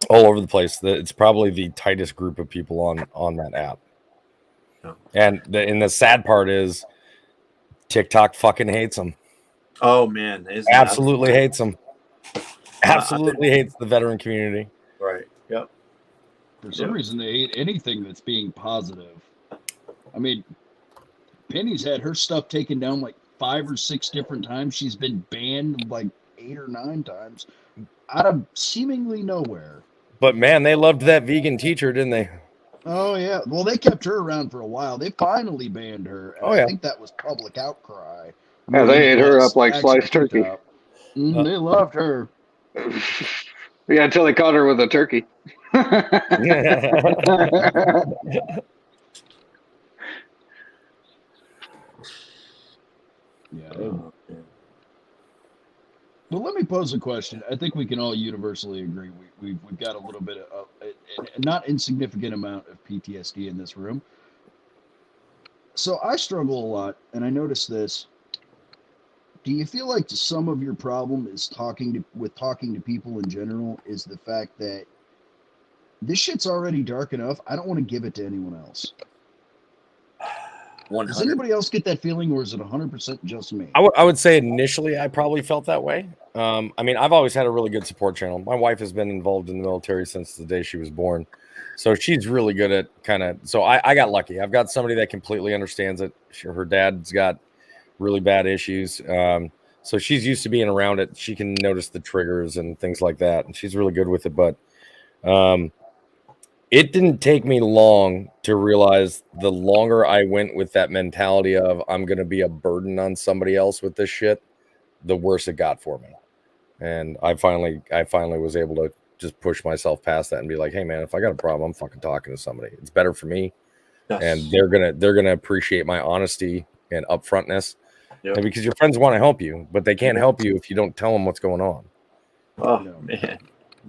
All over the place. It's probably the tightest group of people on that app. Oh. And the sad part is TikTok fucking hates them. Oh, man. Absolutely hates them. Absolutely hates the veteran community. Right. Yep. For some reason, they hate anything that's being positive. I mean, Penny's had her stuff taken down like 5 or 6 different times. She's been banned like 8 or 9 times out of seemingly nowhere. But man, they loved that vegan teacher, didn't they? Oh yeah. Well, they kept her around for a while. They finally banned her, and Oh, I yeah. think that was public outcry. Yeah, more they than it ate her was up like actual sliced turkey. TikTok. They loved her. Yeah, until they caught her with a turkey. Yeah. Oh, yeah. Well, let me pose a question. I think we can all universally agree we've got a little bit of a not insignificant amount of PTSD in this room. So I struggle a lot, and I notice this. Do you feel like some of your problem is talking to people in general is the fact that this shit's already dark enough? I don't want to give it to anyone else. Does 100. anybody else get that feeling, or is it 100% just me? I would say initially I probably felt that way. I mean, I've always had a really good support channel. My wife has been involved in the military since the day she was born. So she's really good at so I got lucky. I've got somebody that completely understands it. Her dad's got really bad issues. So she's used to being around it. She can notice the triggers and things like that. And she's really good with it. But it didn't take me long to realize the longer I went with that mentality of I'm going to be a burden on somebody else with this shit, the worse it got for me. And I finally was able to just push myself past that and be like, hey man, if I got a problem, I'm fucking talking to somebody. It's better for me. Yes. And they're gonna appreciate my honesty and upfrontness. Yep. And because your friends want to help you, but they can't help you if you don't tell them what's going on. Oh man.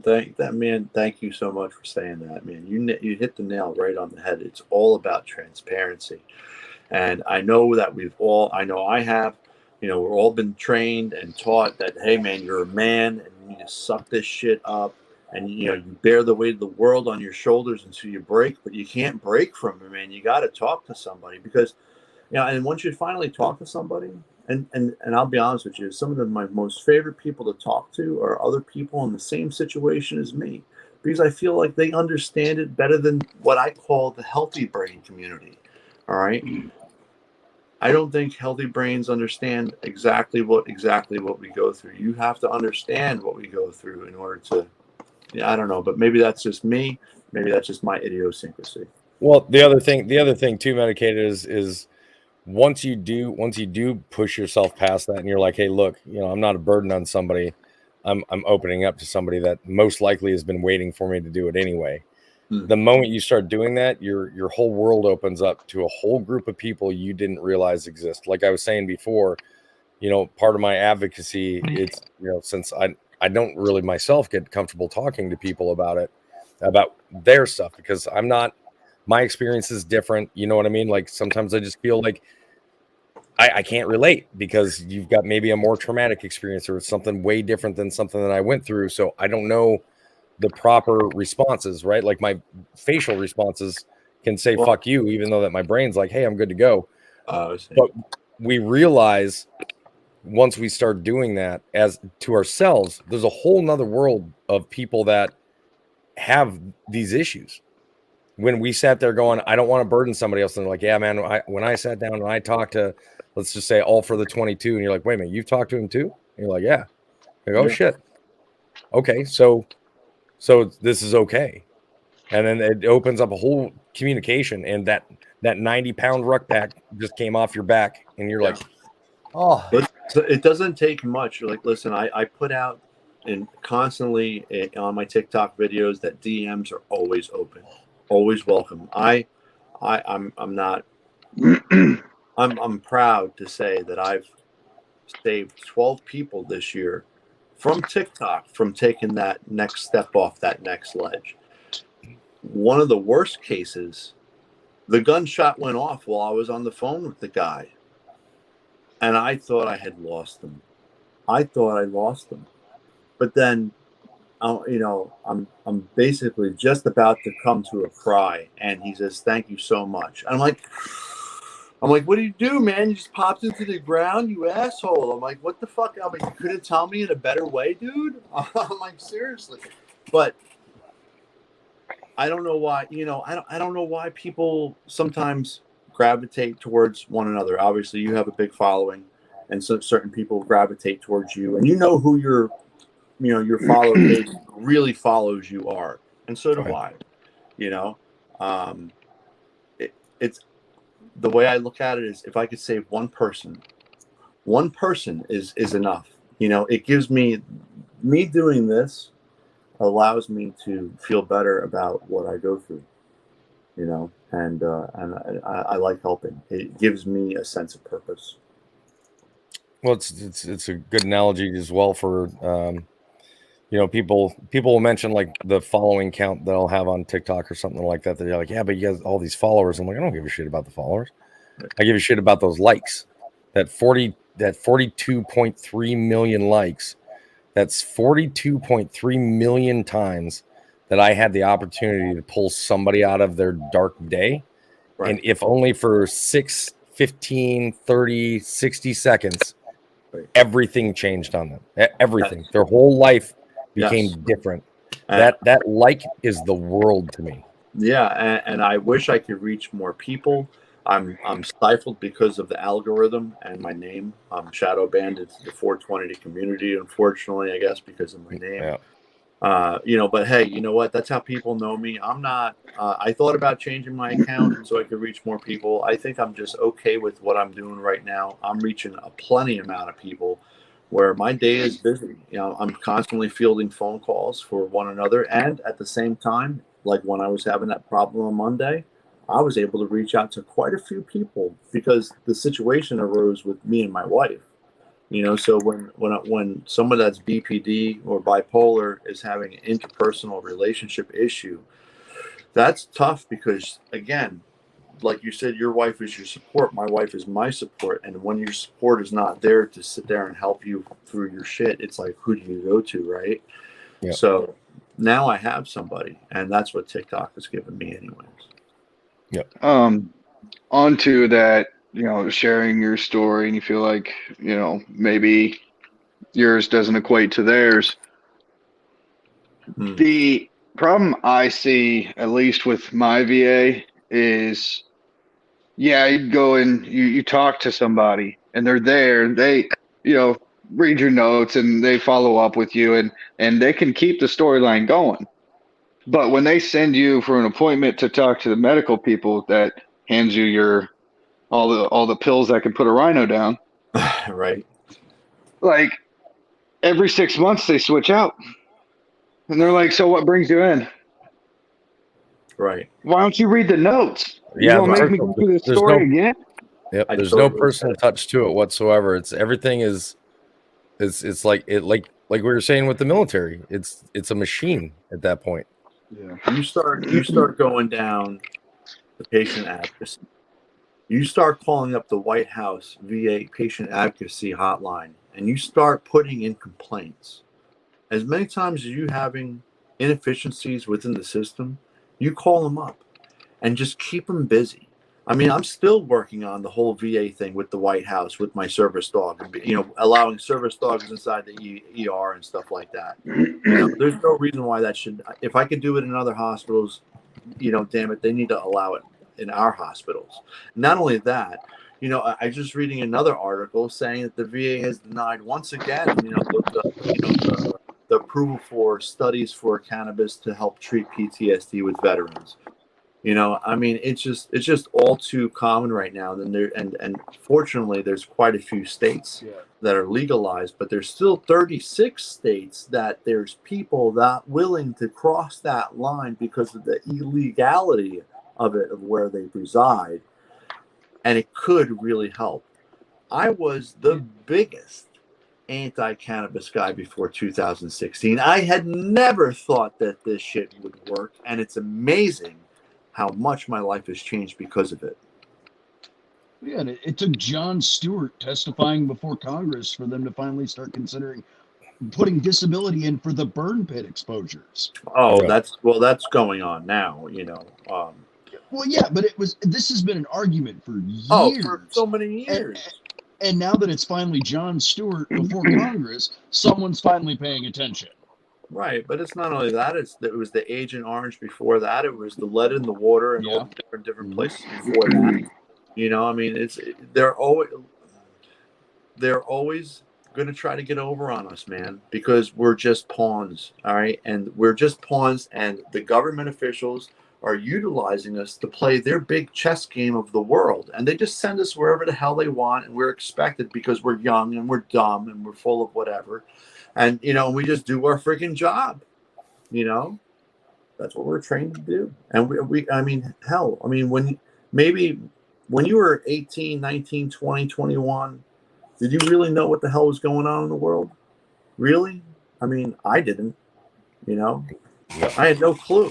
Thank you so much for saying that, man. You hit the nail right on the head. It's all about transparency. And I know that I have, we've all been trained and taught that, hey man, you're a man and you need to suck this shit up. And you bear the weight of the world on your shoulders until you break, but you can't break from it, man. You got to talk to somebody because, and once you finally talk to somebody, and I'll be honest with you, some of my most favorite people to talk to are other people in the same situation as me, because I feel like they understand it better than what I call the healthy brain community. All right. I don't think healthy brains understand exactly what we go through. You have to understand what we go through in order to, I don't know, but maybe that's just me. Maybe that's just my idiosyncrasy. Well, the other thing too, medicated is once you do push yourself past that and you're like, hey, look, I'm not a burden on somebody. I'm opening up to somebody that most likely has been waiting for me to do it anyway. The moment you start doing that, your whole world opens up to a whole group of people you didn't realize exist. Like I was saying before, part of my advocacy, it's, since I don't really myself get comfortable talking to people about their stuff because my experience is different. You know what I mean? Like sometimes I just feel like I can't relate because you've got maybe a more traumatic experience or something way different than something that I went through. So I don't know the proper responses, right? Like my facial responses can say fuck you, even though that my brain's like, hey, I'm good to go. But we realize once we start doing that as to ourselves, there's a whole nother world of people that have these issues. When we sat there going, I don't want to burden somebody else. And they're like, yeah, man, when I sat down and I talked to, let's just say all for the 22, and you're like, wait a minute, you've talked to him too? And you're like, yeah. Like, oh shit. Okay. So this is okay. And then it opens up a whole communication, and that 90-pound rucksack just came off your back, and you're like, oh. But it doesn't take much. Like, listen, I put out constantly on my TikTok videos that DMs are always open, always welcome. I'm not. I'm proud to say that I've saved 12 people this year from TikTok from taking that next step off that next ledge. One of the worst cases, the gunshot went off while I was on the phone with the guy. And I thought I had lost them. But then, I'm basically just about to come to a cry. And he says, thank you so much. And I'm like, what do you do, man? You just popped into the ground, you asshole. I'm like, what the fuck? I'm like, you couldn't tell me in a better way, dude? I'm like, seriously. But I don't know why, I don't know why people sometimes gravitate towards one another. Obviously, you have a big following, and so certain people gravitate towards you, and who your follower base really follows you are, and so do I. It's the way I look at it is, if I could save one person is enough. It gives me doing this allows me to feel better about what I go through. And I like helping. It gives me a sense of purpose. Well, it's a good analogy as well for people will mention like the following count that I'll have on TikTok or something like that. They're like, yeah, but you got all these followers. I'm like, I don't give a shit about the followers. I give a shit about those likes. That 42.3 million likes. That's 42.3 million times that I had the opportunity to pull somebody out of their dark day. Right. And if only for 6, 15, 30, 60 seconds, right, everything changed on them. Everything. Their whole life became different. That like is the world to me. Yeah, and I wish I could reach more people. I'm stifled because of the algorithm and my name. I'm shadow banned into the 420 community, unfortunately, I guess, because of my name. Yeah. But hey, you know what? That's how people know me. I'm not. I thought about changing my account so I could reach more people. I think I'm just okay with what I'm doing right now. I'm reaching a plenty amount of people, where my day is busy. I'm constantly fielding phone calls for one another, and at the same time, like when I was having that problem on Monday, I was able to reach out to quite a few people because the situation arose with me and my wife. So when someone that's BPD or bipolar is having an interpersonal relationship issue, that's tough because, again, like you said, your wife is your support. My wife is my support. And when your support is not there to sit there and help you through your shit, it's like, who do you go to, right? Yep. So now I have somebody, and that's what TikTok has given me anyways. Yep. Onto that, sharing your story, and you feel like, maybe yours doesn't equate to theirs. The problem I see, at least with my VA, is, you go and you talk to somebody, and they're there. They, read your notes, and they follow up with you, and they can keep the storyline going. But when they send you for an appointment to talk to the medical people that hands you all the pills that can put a rhino down, right? Like every 6 months they switch out, and they're like, "So what brings you in?" Right. Why don't you read the notes? Yeah, you gonna make me go through this story again? Yep. There's no personal touch to it whatsoever. It's everything is. It's like we were saying with the military. It's a machine at that point. Yeah. You start going down the patient advocacy. You start calling up the White House VA patient advocacy hotline, and you start putting in complaints. As many times as you having inefficiencies within the system, you call them up and just keep them busy. I mean, I'm still working on the whole VA thing with the White House with my service dog, allowing service dogs inside the ER and stuff like that. There's no reason why that should. If I could do it in other hospitals, damn it, they need to allow it in our hospitals. Not only that, I just reading another article saying that the VA has denied once again, the approval for studies for cannabis to help treat PTSD with veterans. I mean, it's just all too common right now. And fortunately, there's quite a few states that are legalized, but there's still 36 states that there's people that willing to cross that line because of the illegality of it, of where they reside, and it could really help. I was the biggest anti-cannabis guy before 2016. I had never thought that this shit would work, and it's amazing how much my life has changed because of it. Yeah, and it took Jon Stewart testifying before Congress for them to finally start considering putting disability in for the burn pit exposures. Oh, that's going on now, Well, yeah, but this has been an argument for years. Oh, for so many years. And now that it's finally Jon Stewart before Congress, someone's finally paying attention. Right, but it's not only that. It was the Agent Orange before that. It was the lead in the water and all the different places before that. I mean, they're always going to try to get over on us, man, because we're just pawns, all right? And we're just pawns, and the government officials are utilizing us to play their big chess game of the world. And they just send us wherever the hell they want. And we're expected because we're young and we're dumb and we're full of whatever. And, you know, we just do our freaking job, you know, that's what we're trained to do. And I mean, hell, I mean, when you were 18, 19, 20, 21, did you really know what the hell was going on in the world? Really? I mean, I didn't, you know, I had no clue.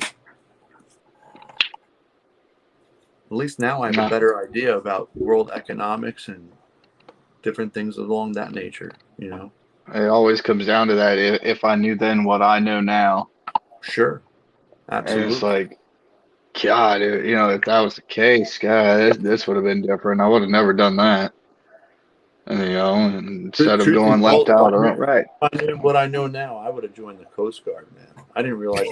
At least now I have a better idea about world economics and different things along that nature, you know. It always comes down to that. If I knew then what I know now. Sure. Absolutely. And it's like, God, you know, if that was the case, God, this would have been different. I would have never done that. And, you know, instead of going left out or right. If I knew what I know now, I would have joined the Coast Guard, man. I didn't realize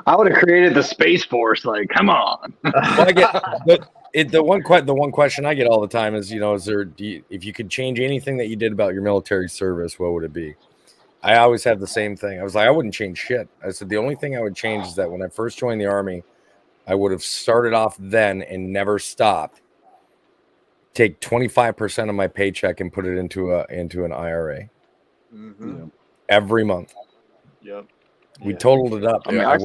I would have created the Space Force. Like, come on. Well, the one question I get all the time is, you know, if you could change anything that you did about your military service, what would it be? I always have the same thing. I was like, I wouldn't change shit. I said the only thing I would change is that when I first joined the Army, I would have started off then and never stopped. Take 25% of my paycheck and put it into an IRA every month. Yep. We totaled it up. I mean, I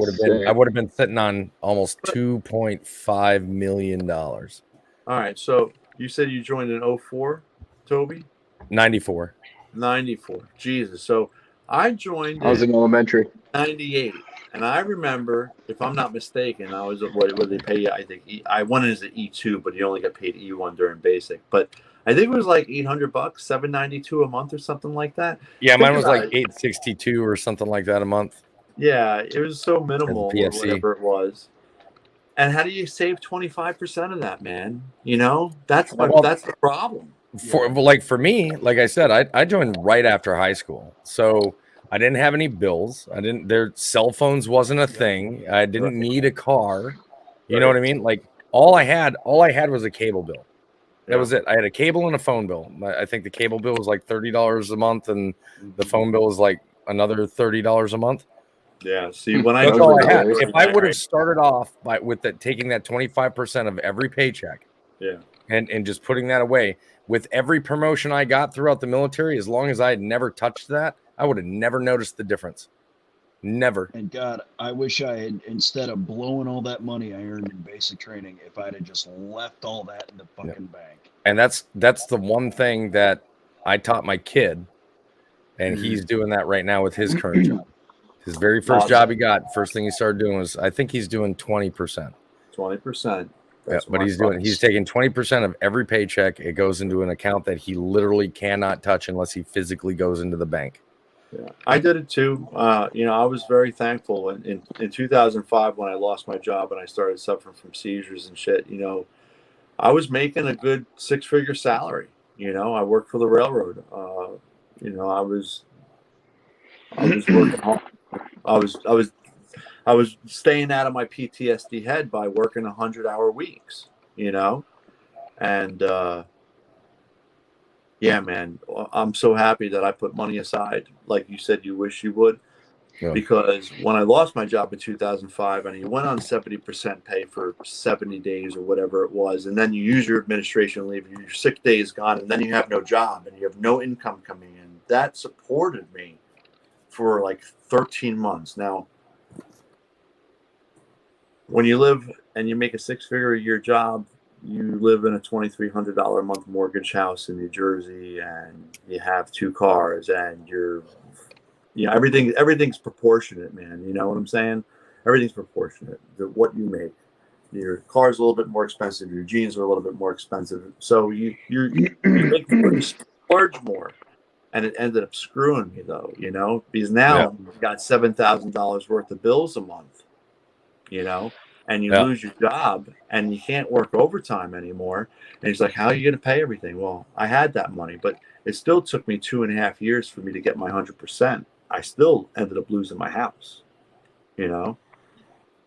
would have been sitting on almost $2.5 million. All right. So you said you joined in 04, Toby? 94. 94. Jesus. So I joined. I was in elementary. 98. And I remember, if I'm not mistaken, I was what did they pay you? I think I went in as an E2, but you only got paid E1 during basic. But I think it was like $800, $792 a month or something like that. Yeah, mine was like $862 or something like that a month. Yeah, it was so minimal, or whatever it was. And how do you save 25% of that, man? You know, that's the problem. For me, like I said, I joined right after high school, so I didn't have any bills. Their cell phones wasn't a thing. I didn't need a car. You know what I mean? Like all I had was a cable bill. That was it. I had a cable and a phone bill. I think the cable bill was like $30 a month, and the phone bill was like another $30 a month. Yeah. See, that's all I had. If I would have started off taking that 25% of every paycheck, and just putting that away, with every promotion I got throughout the military, as long as I had never touched that, I would have never noticed the difference. Never. And God, I wish I had, instead of blowing all that money I earned in basic training, if I'd have just left all that in the fucking bank. And that's the one thing that I taught my kid, and he's doing that right now with his current job. His very first job he got, first thing he started doing was, I think he's doing 20%. 20%. Yeah, but he's taking 20% of every paycheck. It goes into an account that he literally cannot touch unless he physically goes into the bank. Yeah, I did it too. You know, I was very thankful in 2005 when I lost my job and I started suffering from seizures and shit. You know, I was making a good 6-figure salary. You know, I worked for the railroad. You know, I was working hard. I was staying out of my PTSD head by working 100-hour weeks, you know, and yeah, man, I'm so happy that I put money aside, like you said you wish you would, because when I lost my job in 2005 and you went on 70% pay for 70 days or whatever it was, and then you use your administration leave, your sick day is gone, and then you have no job and you have no income coming in, that supported me for like 13 months. Now, when you live and you make a 6-figure a year job, you live in a $2,300 a month mortgage house in New Jersey, and you have 2 cars, and everything's proportionate, man. You know what I'm saying? Everything's proportionate to what you make. Your car's a little bit more expensive. Your jeans are a little bit more expensive. So you make you splurge more. And it ended up screwing me, though, you know, because now you've got $7,000 worth of bills a month, you know, and you lose your job and you can't work overtime anymore. And he's like, how are you going to pay everything? Well, I had that money, but it still took me 2.5 years for me to get my 100%. I still ended up losing my house, you know.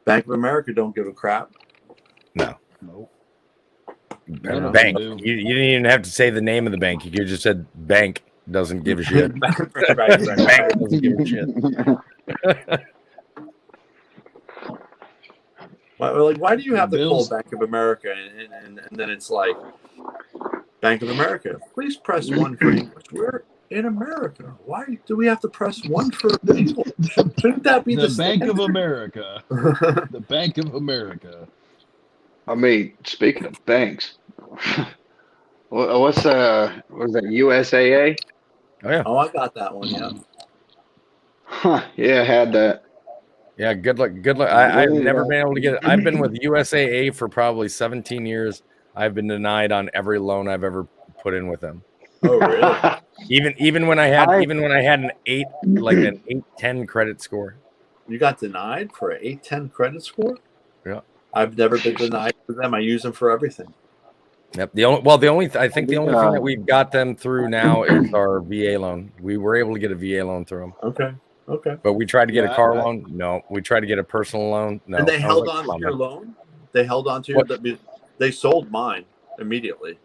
Bank of America don't give a crap. No. Bank. You didn't even have to say the name of the bank. You just said bank. Doesn't give a shit. Right. Bank doesn't give a shit. Why do you have to call Bills. Bank of America and then it's like Bank of America? Please press 1 for English. We're in America. Why do we have to press 1 for English? Shouldn't that be The the Bank of standard? America. The Bank of America. I mean, speaking of banks, what's that? USAA? Oh yeah. Oh, I got that one. Yeah. Huh, yeah, I had that. Yeah, good luck. Good luck. I've never been able to get it. I've been with USAA for probably 17 years. I've been denied on every loan I've ever put in with them. Oh, really? Even when I had an 810 credit score. You got denied for an 810 credit score? Yeah. I've never been denied for them. I use them for everything. Yep. I think the only thing that we've got them through now is our VA loan. We were able to get a VA loan through them. Okay. But we tried to get a car loan. No. We tried to get a personal loan. No. And they held on to your loan? They held on to your They sold mine immediately.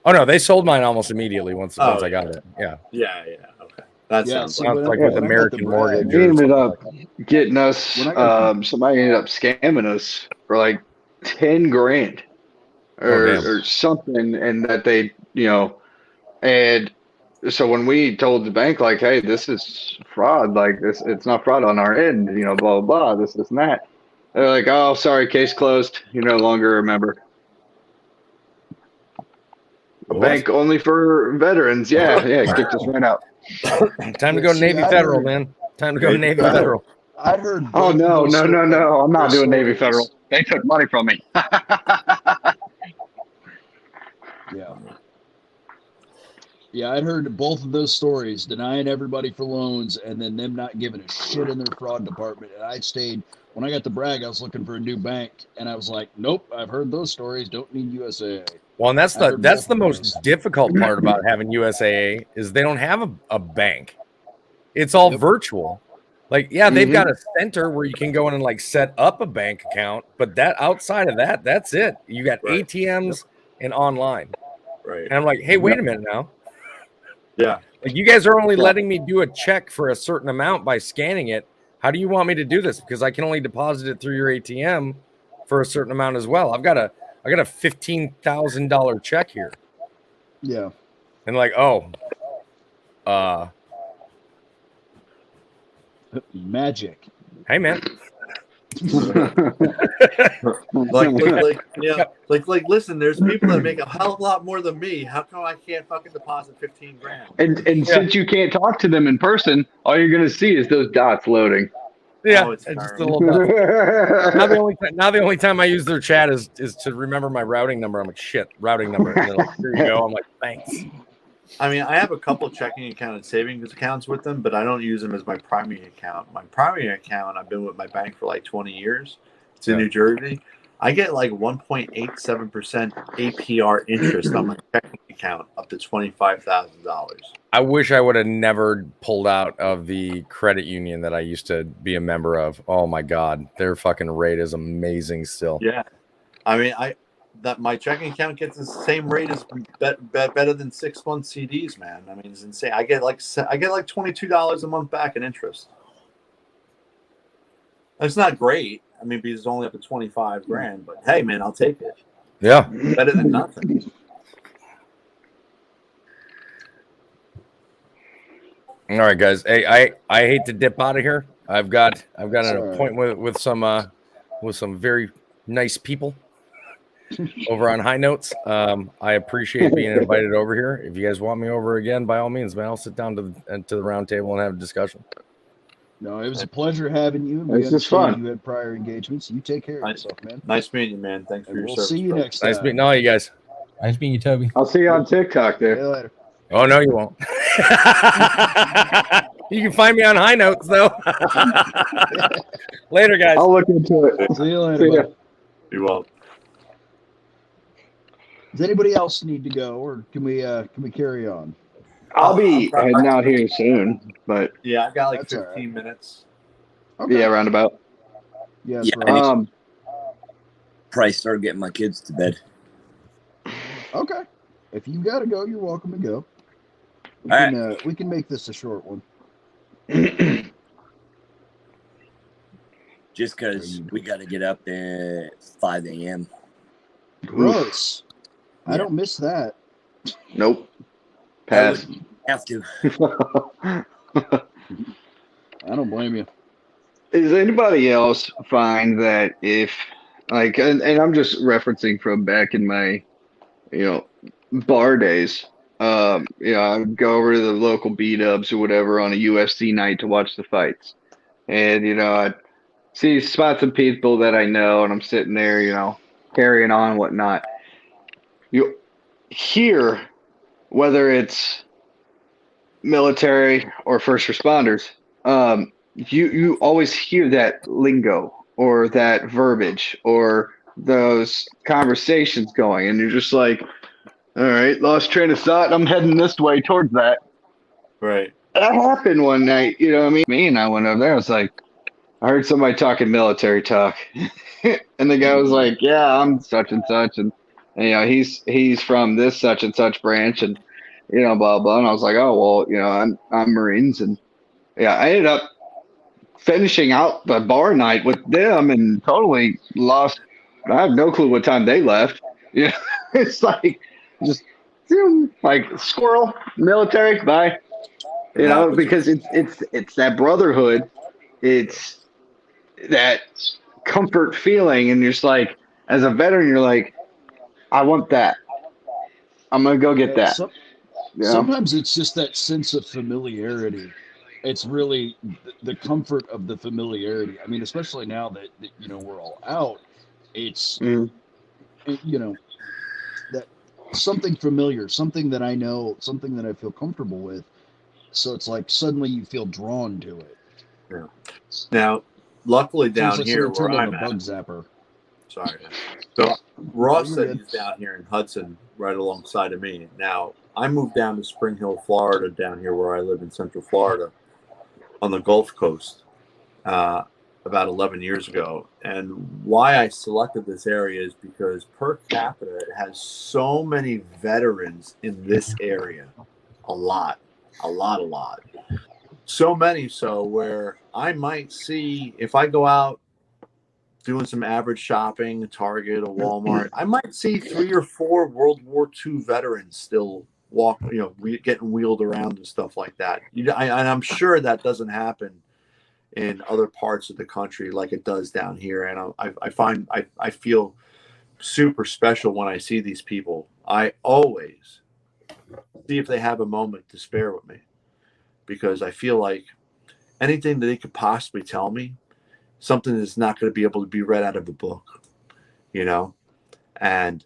Oh no, they sold mine almost immediately once I got it. Yeah. Yeah. Okay. That sounds like with American Mortgage. They ended up getting us. Somebody ended up scamming us for like 10 grand or something, and that they, and so when we told the bank, like, hey, this is fraud, like this, it's not fraud on our end, blah blah blah, this and that. They're like, oh, sorry, case closed. You're no longer a member. A bank only for veterans. Yeah, kicked us right out. Time to go to Navy Federal, man. Time to go to Navy Federal. I heard. Oh no! I'm not doing Navy Federal. They took money from me. Yeah, I'd heard both of those stories, denying everybody for loans and then them not giving a shit in their fraud department. And I stayed, when I got to brag, I was looking for a new bank, and I was like, nope, I've heard those stories, don't need USAA. Well, and that's the most difficult part about having USAA is they don't have a bank. It's all virtual. Like, yeah, they've got a center where you can go in and like set up a bank account, but that outside of that, that's it. You got ATMs and online. Right. And I'm like, hey, wait a minute now. Yeah. Like, you guys are only letting me do a check for a certain amount by scanning it. How do you want me to do this? Because I can only deposit it through your ATM for a certain amount as well. I got a $15,000 check here. Yeah. And like, magic. Hey, man. Listen, there's people that make a hell of a lot more than me. How come I can't fucking deposit 15 grand? And since you can't talk to them in person, all you're gonna see is those dots loading. Yeah, it's just a little dot. Now the only time I use their chat is to remember my routing number. I'm like, shit, routing number. And they're like, here you go. I'm like, thanks. I mean, I have a couple checking account and savings accounts with them, but I don't use them as my primary account. My primary account, I've been with my bank for like 20 years. It's in New Jersey. I get like 1.87% APR interest on my checking account up to $25,000. I wish I would have never pulled out of the credit union that I used to be a member of. Oh my God, their fucking rate is amazing still. Yeah, I mean, my checking account gets the same rate as better than 6 month CDs, man. I mean, it's insane. I get like $22 a month back in interest. It's not great. I mean, because it's only up to 25 grand, but hey, man, I'll take it. Yeah, better than nothing. All right, guys. Hey, I hate to dip out of here. I've got an appointment with some very nice people over on High Notes. I appreciate being invited over here. If you guys want me over again, by all means, man, I'll sit down to the round table and have a discussion. No, it was a pleasure having you. This is fun. You had prior engagements. You take care of yourself, man. Nice meeting you, man. Thanks for your service. We'll see you next time. Nice meeting all you guys. Nice meeting you, Toby. I'll see you on TikTok there. See you later. Oh, no, you won't. You can find me on High Notes, though. Later, guys. I'll look into it. See you later. You won't. Does anybody else need to go, or can we carry on? I'll be heading out here soon, but yeah, I've got like 15 minutes. Okay. Yeah, roundabout. Yeah. Probably start getting my kids to bed. Okay. If you gotta go, you're welcome to go. We can make this a short one. just because we got to get up at 5 a.m. Gross. I Yeah. don't miss that. Nope. I Pass. would have to. I don't blame you. Does anybody else find that if, like, and I'm just referencing from back in my, bar days, I'd go over to the local B-dubs or whatever on a UFC night to watch the fights. And, I'd see spots of people that I know, and I'm sitting there, carrying on and whatnot. You hear, whether it's military or first responders, you always hear that lingo or that verbiage or those conversations going, and you're just like, all right, lost train of thought. I'm heading this way towards that. Right. That happened one night, you know what I mean? Me and I went over there. I was like, I heard somebody talking military talk, and the guy was like, "Yeah, I'm such and such, and he's from this such and such branch, and blah blah." And I was like, "Oh well, I'm Marines, and yeah." I ended up finishing out the bar night with them, and totally lost. I have no clue what time they left. Yeah, it's like just like squirrel military. Bye. It happens. Because it's that brotherhood. It's that comfort feeling, and you're just like, as a veteran, you're like, I want that. I'm gonna go get that. Sometimes it's just that sense of familiarity. It's really the comfort of the familiarity. I mean, especially now that we're all out, it's that something familiar, something that I know, something that I feel comfortable with. So it's like suddenly you feel drawn to it. Yeah. Now, luckily down like here where I'm a bug at, zapper. sorry. So Ross You're said good. he's down here in Hudson, right alongside of me. Now, I moved down to Spring Hill, Florida, down here where I live in Central Florida, on the Gulf Coast, about 11 years ago. And why I selected this area is because per capita, it has so many veterans in this area. A lot. So many so where I might see, if I go out doing some average shopping, Target or Walmart, I might see 3 or 4 World War II veterans still getting wheeled around and stuff like that. And I'm sure that doesn't happen in other parts of the country like it does down here. And I feel super special when I see these people. I always see if they have a moment to spare with me, because I feel like anything that they could possibly tell me, something that's not going to be able to be read out of a book, and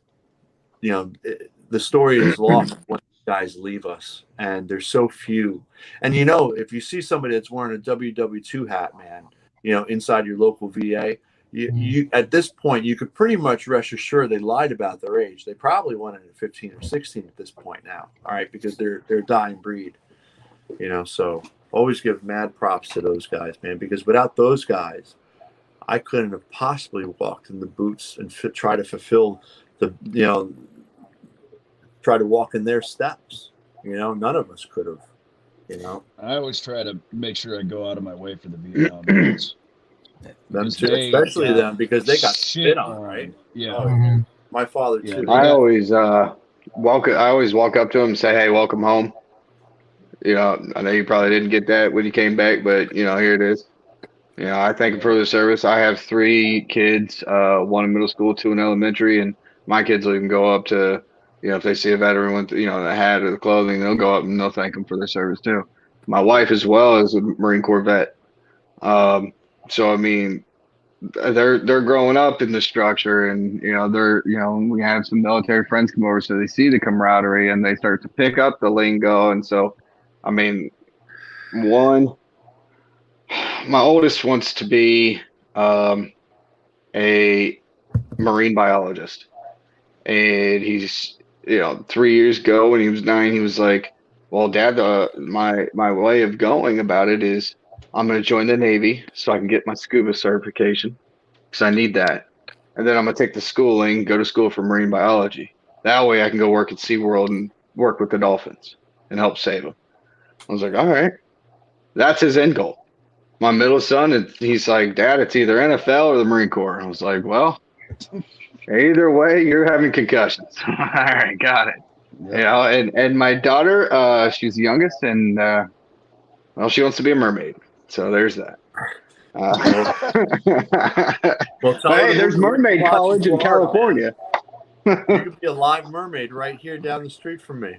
the story is lost when guys leave us, and there's so few. And if you see somebody that's wearing a WW2 hat, man, inside your local VA, you at this point you could pretty much rest assured they lied about their age. They probably went in at 15 or 16 at this point now, all right, because they're a dying breed, so always give mad props to those guys, man, because without those guys, I couldn't have possibly walked in the boots and try to fulfill try to walk in their steps. None of us could have. I always try to make sure I go out of my way for the Vietnam vets. Them too, especially them, because they got spit on, right? Yeah. Mhm. My father too. I always walk up to them and say, "Hey, welcome home." I know you probably didn't get that when you came back, but here it is. I thank them for their service. I have 3 kids, 1 in middle school, 2 in elementary, and my kids will even go up to, if they see a veteran with, the hat or the clothing, they'll go up and they'll thank them for their service too. My wife as well is a Marine Corps vet. So I mean, they're growing up in the structure, and we have some military friends come over, so they see the camaraderie and they start to pick up the lingo. And so, I mean, my oldest wants to be a marine biologist, and he's 3 years ago when he was 9, he was like, "Well, Dad, my way of going about it is I'm going to join the Navy so I can get my scuba certification, because I need that, and then I'm going to take the schooling, go to school for marine biology. That way I can go work at SeaWorld and work with the dolphins and help save them." I was like, "All right, that's his end goal." My middle son, he's like, Dad, it's either NFL or the Marine Corps. I was like, well, either way, you're having concussions. All right, got it. Yep. You know, and my daughter, she's the youngest, and well, she wants to be a mermaid. So there's that. Well, tell Hey, her there's to mermaid watch college in Florida, California. man. You could be a live mermaid right here down the street from me.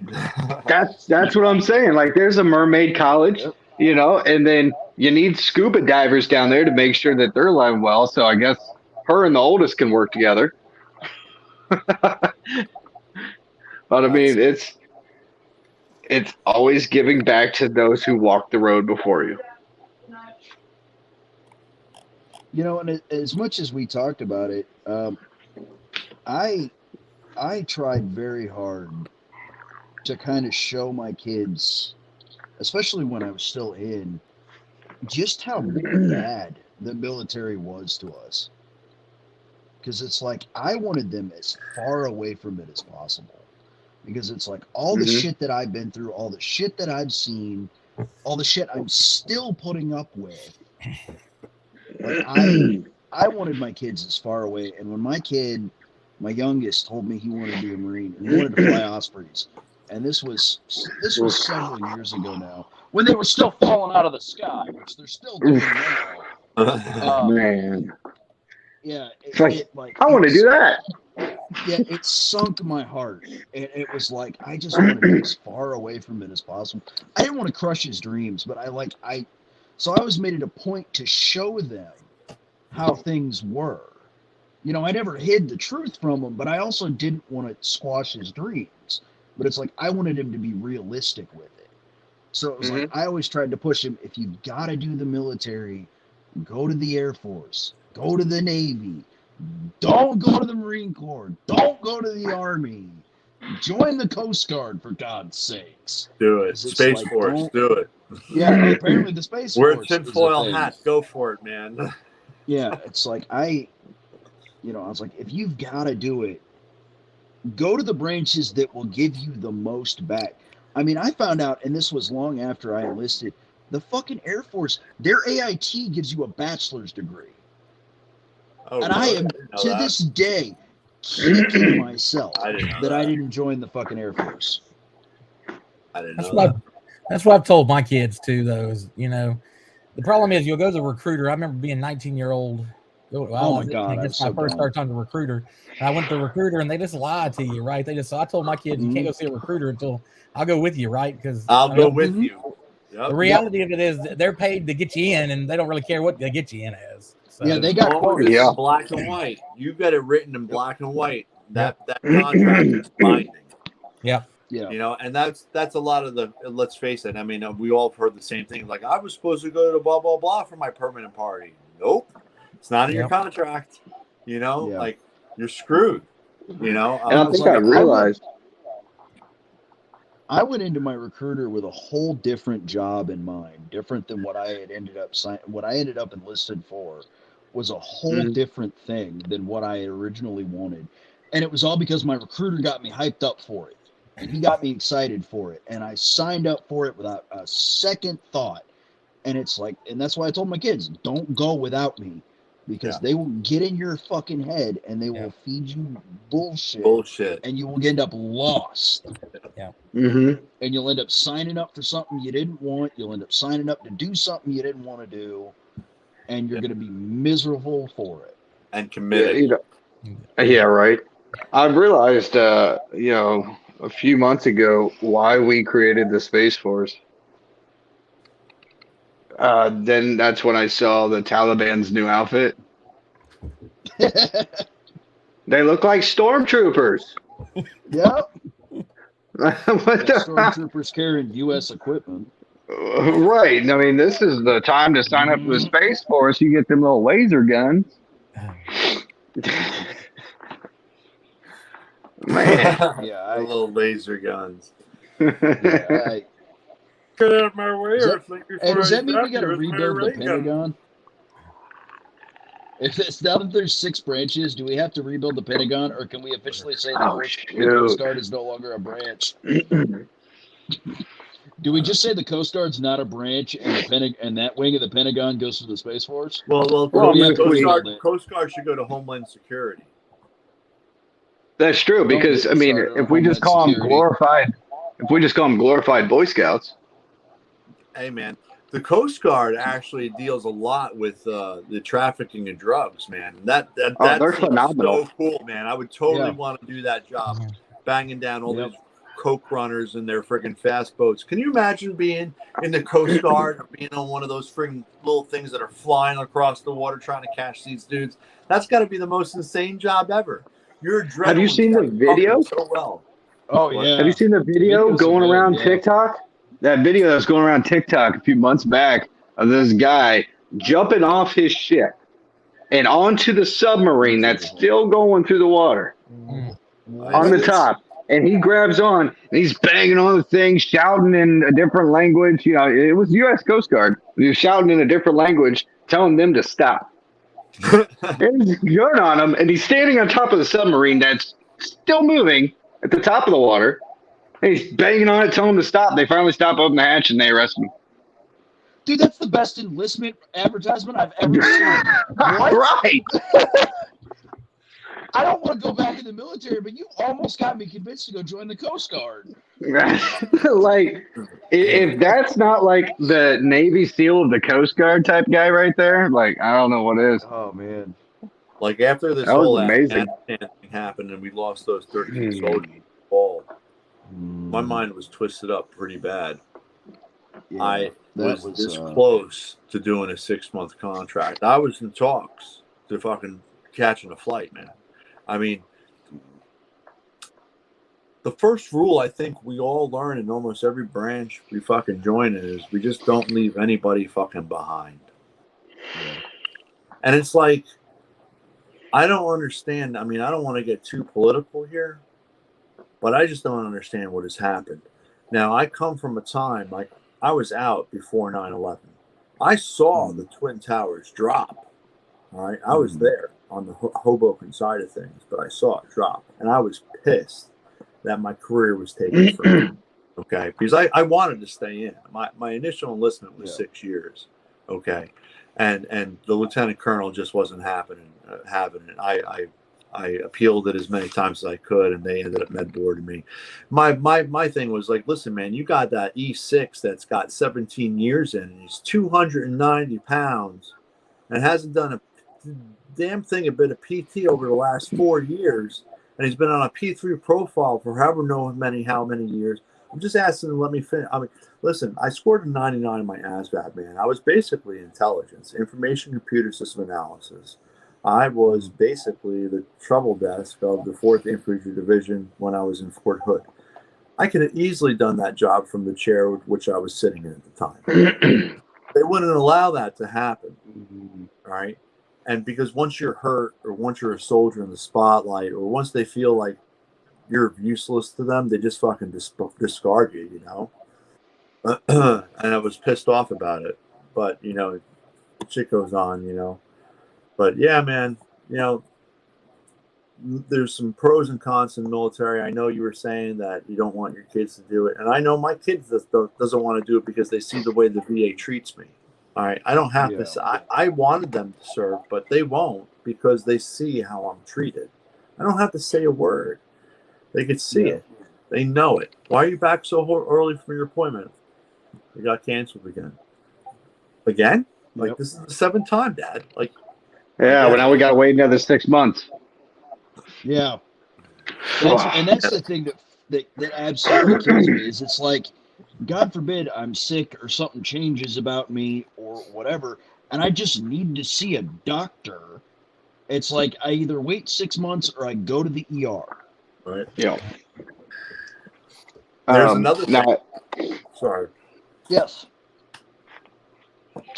That's what I'm saying. Like, there's a mermaid college, Yep. you know, and then you need scuba divers down there to make sure that they're alive well. So I guess her and the oldest can work together. But I mean, it's always giving back to those who walk the road before you. You know, and as much as we talked about it, I tried very hard to kind of show my kids, especially when I was still in, just how bad the military was to us. Because it's like I wanted them as far away from it as possible. Because it's like all the shit that I've been through, all the shit that I've seen, all the shit I'm still putting up with. Like I wanted my kids as far away. And when my youngest told me he wanted to be a Marine and he wanted to fly Ospreys, and this was several years ago now, when they were still falling out of the sky, which they're still doing now. Man, Yeah, I want to do that. Yeah, it sunk my heart. And it was like I just wanted to be as far away from it as possible. I didn't want to crush his dreams, but so I always made it a point to show them how things were. You know, I never hid the truth from him, but I also didn't want to squash his dreams. But it's like I wanted him to be realistic with it. So it was like I always tried to push him, if you've got to do the military, go to the Air Force, go to the Navy, don't go to the Marine Corps, don't go to the Army, join the Coast Guard, for God's sakes. Do it. Space like, Force, do it. Yeah, apparently the Space Wear Force. a tinfoil hat. Go for it, man. Yeah, it's like I was like, if you've got to do it, go to the branches that will give you the most back. I mean, I found out, and this was long after I enlisted, the fucking Air Force, their AIT gives you a bachelor's degree. Oh, and I am, to this day, kicking myself I didn't join the fucking Air Force. I didn't know that. That's what I've told my kids too, though, is, you know, the problem is you'll go to the recruiter. I remember being 19-year-old. Oh my God! I guess I first started talking to the recruiter. And I went to the recruiter, and they just lied to you, right? So I told my kids, you can't go see a recruiter until I'll go with you, right? Because I'll go with you. Yep. The reality of it is they're paid to get you in, and they don't really care what they get you in as. So, yeah, they got black and white. You've got it written in black and white. That contract is binding. Yeah. Yeah. You know, and that's a lot of the. Let's face it. I mean, we all have heard the same thing. Like, I was supposed to go to blah blah blah for my permanent party. Nope, it's not in your contract. You know, like you're screwed. You know, and I think I realized. I went into my recruiter with a whole different job in mind, different than what I had ended up enlisted for, was a whole different thing than what I had originally wanted. And it was all because my recruiter got me hyped up for it. And he got me excited for it. And I signed up for it without a second thought. And it's like, and that's why I told my kids, don't go without me. Because they will get in your fucking head and they will feed you bullshit. And you will end up lost. Yeah. Mm-hmm. And you'll end up signing up for something you didn't want. You'll end up signing up to do something you didn't want to do. And you're going to be miserable for it. And committed. Yeah, right. I realized, a few months ago why we created the Space Force. Then that's when I saw the Taliban's new outfit. They look like stormtroopers. Yep. Stormtroopers carrying U.S. equipment. Right. I mean, this is the time to sign up for the Space Force. You get them little laser guns. Man. The little laser guns. Get out of my way. Does that mean we got to rebuild the Pentagon? Now that there's 6 branches, do we have to rebuild the Pentagon, or can we officially say the Coast Guard is no longer a branch? Do we just say the Coast Guard's not a branch, and that wing of the Pentagon goes to the Space Force? Well, Well, we have to Coast Guard should go to Homeland Security. That's true, Don't because get I me mean, started on if we just call Homeland them Security. glorified Boy Scouts. Hey, man, the Coast Guard actually deals a lot with the trafficking of drugs, man. That they're phenomenal. So cool, man. I would totally want to do that job, banging down all these coke runners in their friggin' fast boats. Can you imagine being in the Coast Guard or being on one of those friggin' little things that are flying across the water trying to catch these dudes? That's got to be the most insane job ever. Have you seen the video? So well. Oh yeah. Have you seen the video going around TikTok? That video that was going around TikTok a few months back of this guy jumping off his ship and onto the submarine that's still going through the water on the top. And he grabs on and he's banging on the thing, shouting in a different language. You know, it was U.S. Coast Guard. He was shouting in a different language, telling them to stop. And he's gun on him, and he's standing on top of the submarine that's still moving at the top of the water. And he's banging on it, telling him to stop. They finally stop, open the hatch, and they arrest him. Dude, that's the best enlistment advertisement I've ever seen. What? Right. I don't want to go back in the military, but you almost got me convinced to go join the Coast Guard. Like, if that's not like the Navy SEAL of the Coast Guard type guy right there, like, I don't know what is. Oh, man. Like, after this whole Afghanistan thing happened and we lost those 13 soldiers in the fall, my mind was twisted up pretty bad. Yeah, I was this close to doing a 6-month contract. I was in talks to fucking catching a flight, man. I mean, the first rule I think we all learn in almost every branch we fucking join is we just don't leave anybody fucking behind. Yeah. And it's like, I don't understand. I mean, I don't want to get too political here, but I just don't understand what has happened. Now, I come from a time, like, I was out before 9/11. I saw the Twin Towers drop. All right. I was there on the Hoboken side of things, but I saw it drop. And I was pissed that my career was taken from me. Okay. Because I wanted to stay in. My initial enlistment was 6 years. Okay. And the lieutenant colonel just wasn't having it. I appealed it as many times as I could, and they ended up med boarding me. My thing was like, listen, man, you got that E6 that's got 17 years in, and he's 290 pounds, and hasn't done a damn thing a bit of PT over the last 4 years, and he's been on a P3 profile for how many years. I'm just asking him to let me finish. I mean, listen, I scored a 99 in my ASVAB, man. I was basically intelligence, information computer system analysis. I was basically the trouble desk of the 4th Infantry Division when I was in Fort Hood. I could have easily done that job from the chair which I was sitting in at the time. They wouldn't allow that to happen. All right. And because once you're hurt or once you're a soldier in the spotlight or once they feel like you're useless to them, they just fucking discard you, you know? And I was pissed off about it. But, you know, shit goes on, you know? But yeah, man, you know, there's some pros and cons in the military. I know you were saying that you don't want your kids to do it. And I know my kids doesn't want to do it because they see the way the VA treats me. All right. I don't have to. I wanted them to serve, but they won't because they see how I'm treated. I don't have to say a word. They could see it. They know it. Why are you back so early from your appointment? You got canceled again. Again? Like, this is the 7th time, Dad. Like, yeah, well, now we got to wait another 6 months. Yeah. That's the thing that absolutely kills me is it's like, God forbid I'm sick or something changes about me or whatever, and I just need to see a doctor. It's like I either wait 6 months or I go to the ER. Right. Yeah. There's another thing. Sorry. Yes.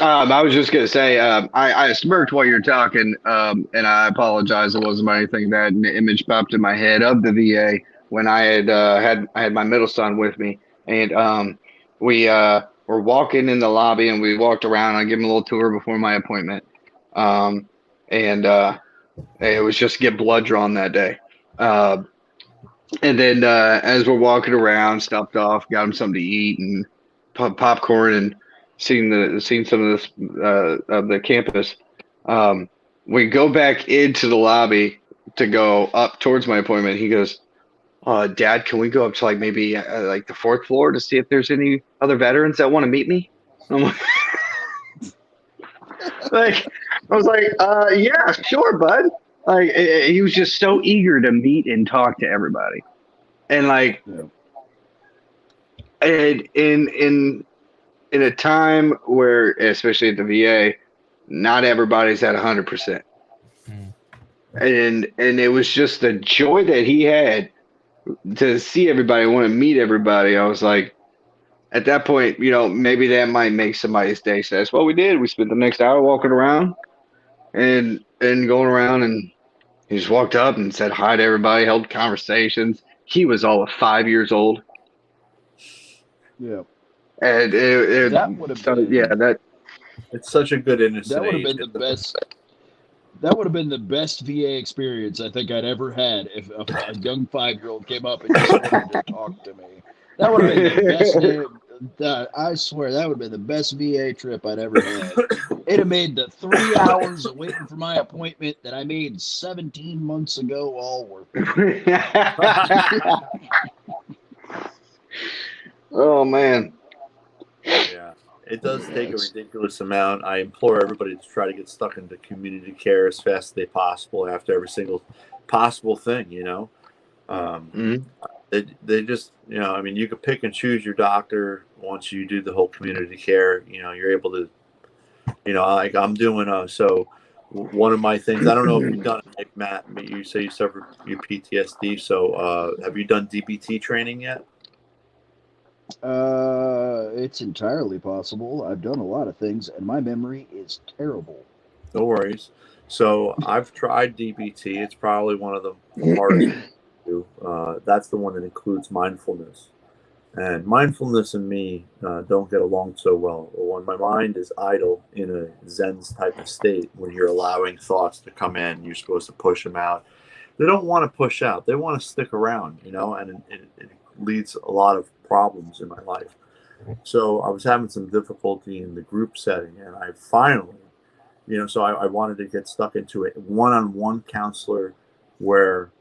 I was just gonna say, I smirked while you're talking, and I apologize. It wasn't about anything that an image popped in my head of the VA when I had my middle son with me, and we were walking in the lobby, and we walked around. I gave him a little tour before my appointment, and it was just to get blood drawn that day. And then as we're walking around, stopped off, got him something to eat, and popcorn and seen some of this of the campus. We go back into the lobby to go up towards my appointment. He goes, Dad, can we go up to like maybe like the 4th floor to see if there's any other veterans that want to meet me? I'm like, I was like, yeah, sure, bud. Like, he was just so eager to meet and talk to everybody, and like, and in a time where, especially at the VA, not everybody's at 100%, and it was just the joy that he had to see everybody, want to meet everybody. I was like, at that point, maybe that might make somebody's day. So that's what we did. We spent the next hour walking around and going around, and he just walked up and said hi to everybody, held conversations. He was all of 5 years old. Yeah. And that would have been, it's such a good innocent that would have age. been the best. That would have been the best VA experience I think I'd ever had if a young 5-year-old came up and just wanted to talk to me. That would have been the best day. I swear, that would have been the best VA trip I'd ever had. It'd have made the 3 hours of waiting for my appointment that I made 17 months ago all worth it. Oh, man. Yeah, it does take a ridiculous amount. I implore everybody to try to get stuck into community care as fast as they possible after every single possible thing, They just, I mean, you could pick and choose your doctor once you do the whole community care. You're able to, like I'm doing. So one of my things, I don't know if you've done it, like Matt, you say you suffered your PTSD. So have you done DBT training yet? It's entirely possible. I've done a lot of things, and my memory is terrible. No worries. So I've tried DBT. It's probably one of the hardest. That's the one that includes mindfulness, and mindfulness and me don't get along so well. When my mind is idle in a Zen type of state, when you're allowing thoughts to come in, you're supposed to push them out. They don't want to push out. They want to stick around, and it leads a lot of problems in my life. So I was having some difficulty in the group setting, and I finally, so I wanted to get stuck into a one-on-one counselor where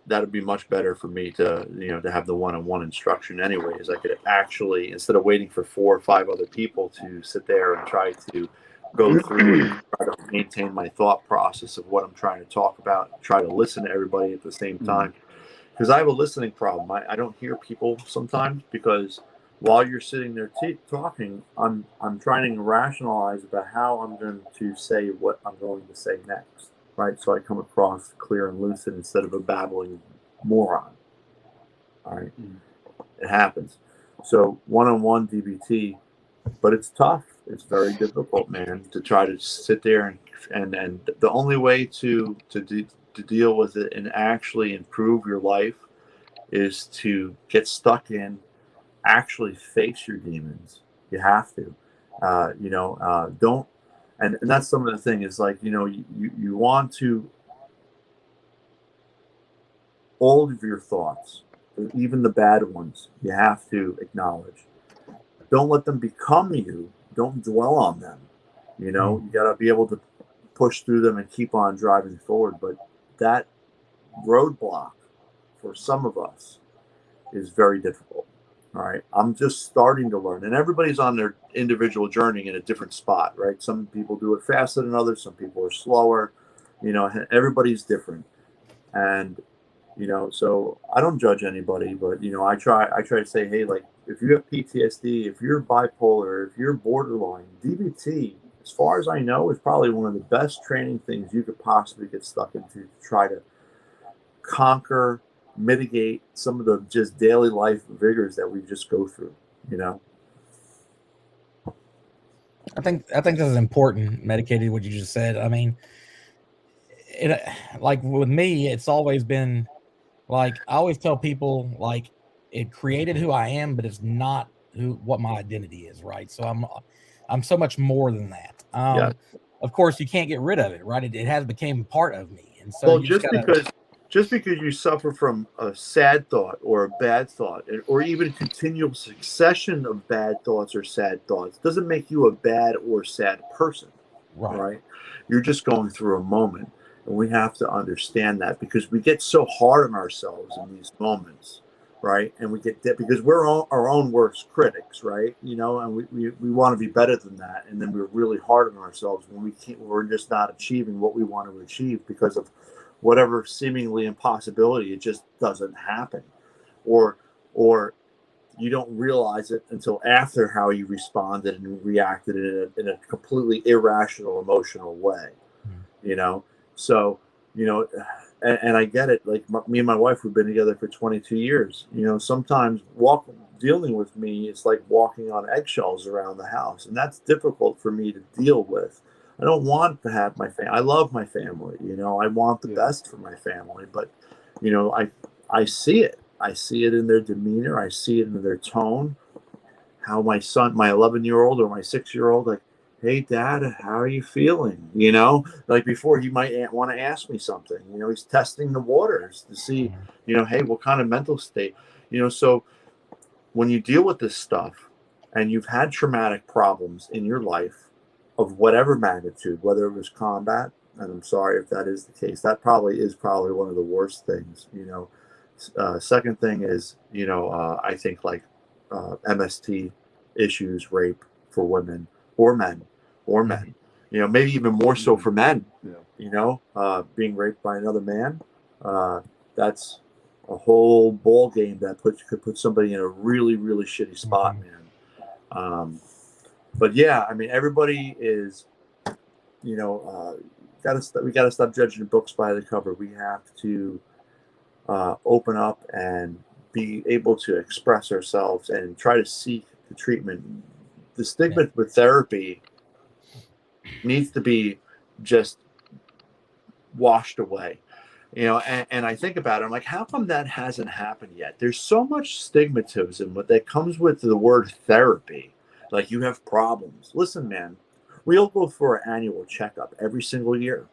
that would be much better for me to, to have the one-on-one instruction anyways. I could actually, instead of waiting for 4 or 5 other people to sit there and try to go through and try to maintain my thought process of what I'm trying to talk about, try to listen to everybody at the same time. Because I have a listening problem. I don't hear people sometimes because while you're sitting there talking, I'm trying to rationalize about how I'm going to say what I'm going to say next. Right, so I come across clear and lucid instead of a babbling moron. All right, it happens. So one-on-one DBT, but it's tough. It's very difficult, man, to try to sit there and the only way to deal with it and actually improve your life is to get stuck in, actually face your demons. You have to, don't. And that's some of the thing is like, you want to, all of your thoughts, even the bad ones, you have to acknowledge. Don't let them become you. Don't dwell on them. You got to be able to push through them and keep on driving forward. But that roadblock for some of us is very difficult. All right, I'm just starting to learn, and everybody's on their individual journey in a different spot, right? Some people do it faster than others. Some people are slower. Everybody's different, and so I don't judge anybody, but I try to say, hey, like if you have PTSD, if you're bipolar, if you're borderline, DBT, as far as I know, is probably one of the best training things you could possibly get stuck into to try to conquer, mitigate some of the just daily life vigors that we just go through. I think this is important. Medicated, what you just said. I mean, like with me, it's always been like I always tell people like it created who I am, but it's not what my identity is, right? So I'm so much more than that. Yeah. Of course, you can't get rid of it, right? It has become part of me, and so well, just because just because you suffer from a sad thought or a bad thought, or even a continual succession of bad thoughts or sad thoughts, doesn't make you a bad or sad person. Right? You're just going through a moment. And we have to understand that, because we get so hard on ourselves in these moments, right? And we get that because we're our own worst critics, right? You know, and we want to be better than that. And then we're really hard on ourselves when we're just not achieving what we want to achieve because of whatever seemingly impossibility. It just doesn't happen. Or you don't realize it until after how you responded and reacted in a completely irrational, emotional way, you know? So, you know, and I get it. Like me and my wife, we've been together for 22 years. You know, sometimes dealing with me is like walking on eggshells around the house. And that's difficult for me to deal with. I don't want to have my family. I love my family. You know, I want the best for my family. But, you know, I see it. I see it in their demeanor. I see it in their tone. How my son, my 11-year-old or my 6-year-old, like, hey, Dad, how are you feeling? You know, like before he might want to ask me something. You know, he's testing the waters to see, you know, hey, what kind of mental state? You know, so when you deal with this stuff and you've had traumatic problems in your life of whatever magnitude, whether it was combat, and I'm sorry if that is the case, that probably is one of the worst things, you know. Second thing is, you know, I think like MST issues, rape for women or men, you know, maybe even more so for men, you know, being raped by another man. That's a whole ball game that could put somebody in a really, really shitty spot, man. But yeah, I mean, everybody is, you know, we gotta stop judging books by the cover. We have to open up and be able to express ourselves and try to seek the treatment. The stigma with therapy needs to be just washed away, you know. And I think about it, I'm like, how come that hasn't happened yet? There's so much stigmatism that comes with the word therapy. Like, you have problems. Listen, man, we all go for an annual checkup every single year.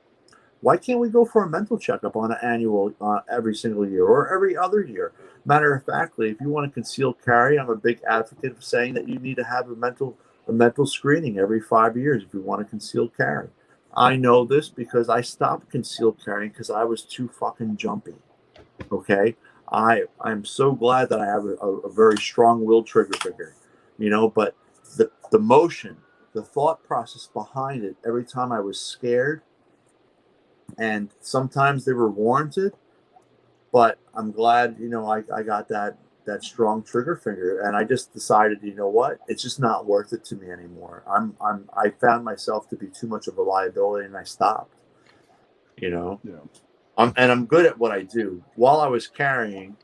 Why can't we go for a mental checkup on an annual, every single year or every other year? Matter of factly, if you want to conceal carry, I'm a big advocate of saying that you need to have a mental screening every 5 years if you want to conceal carry. I know this because I stopped concealed carrying because I was too fucking jumpy. Okay, I'm so glad that I have a very strong-willed trigger finger, you know. But the motion, the thought process behind it, every time I was scared. And sometimes they were warranted, but I'm glad, you know, I got that strong trigger finger, and I just decided, you know what, it's just not worth it to me anymore. I found myself to be too much of a liability, and I stopped. You know, I'm good at what I do. While I was carrying,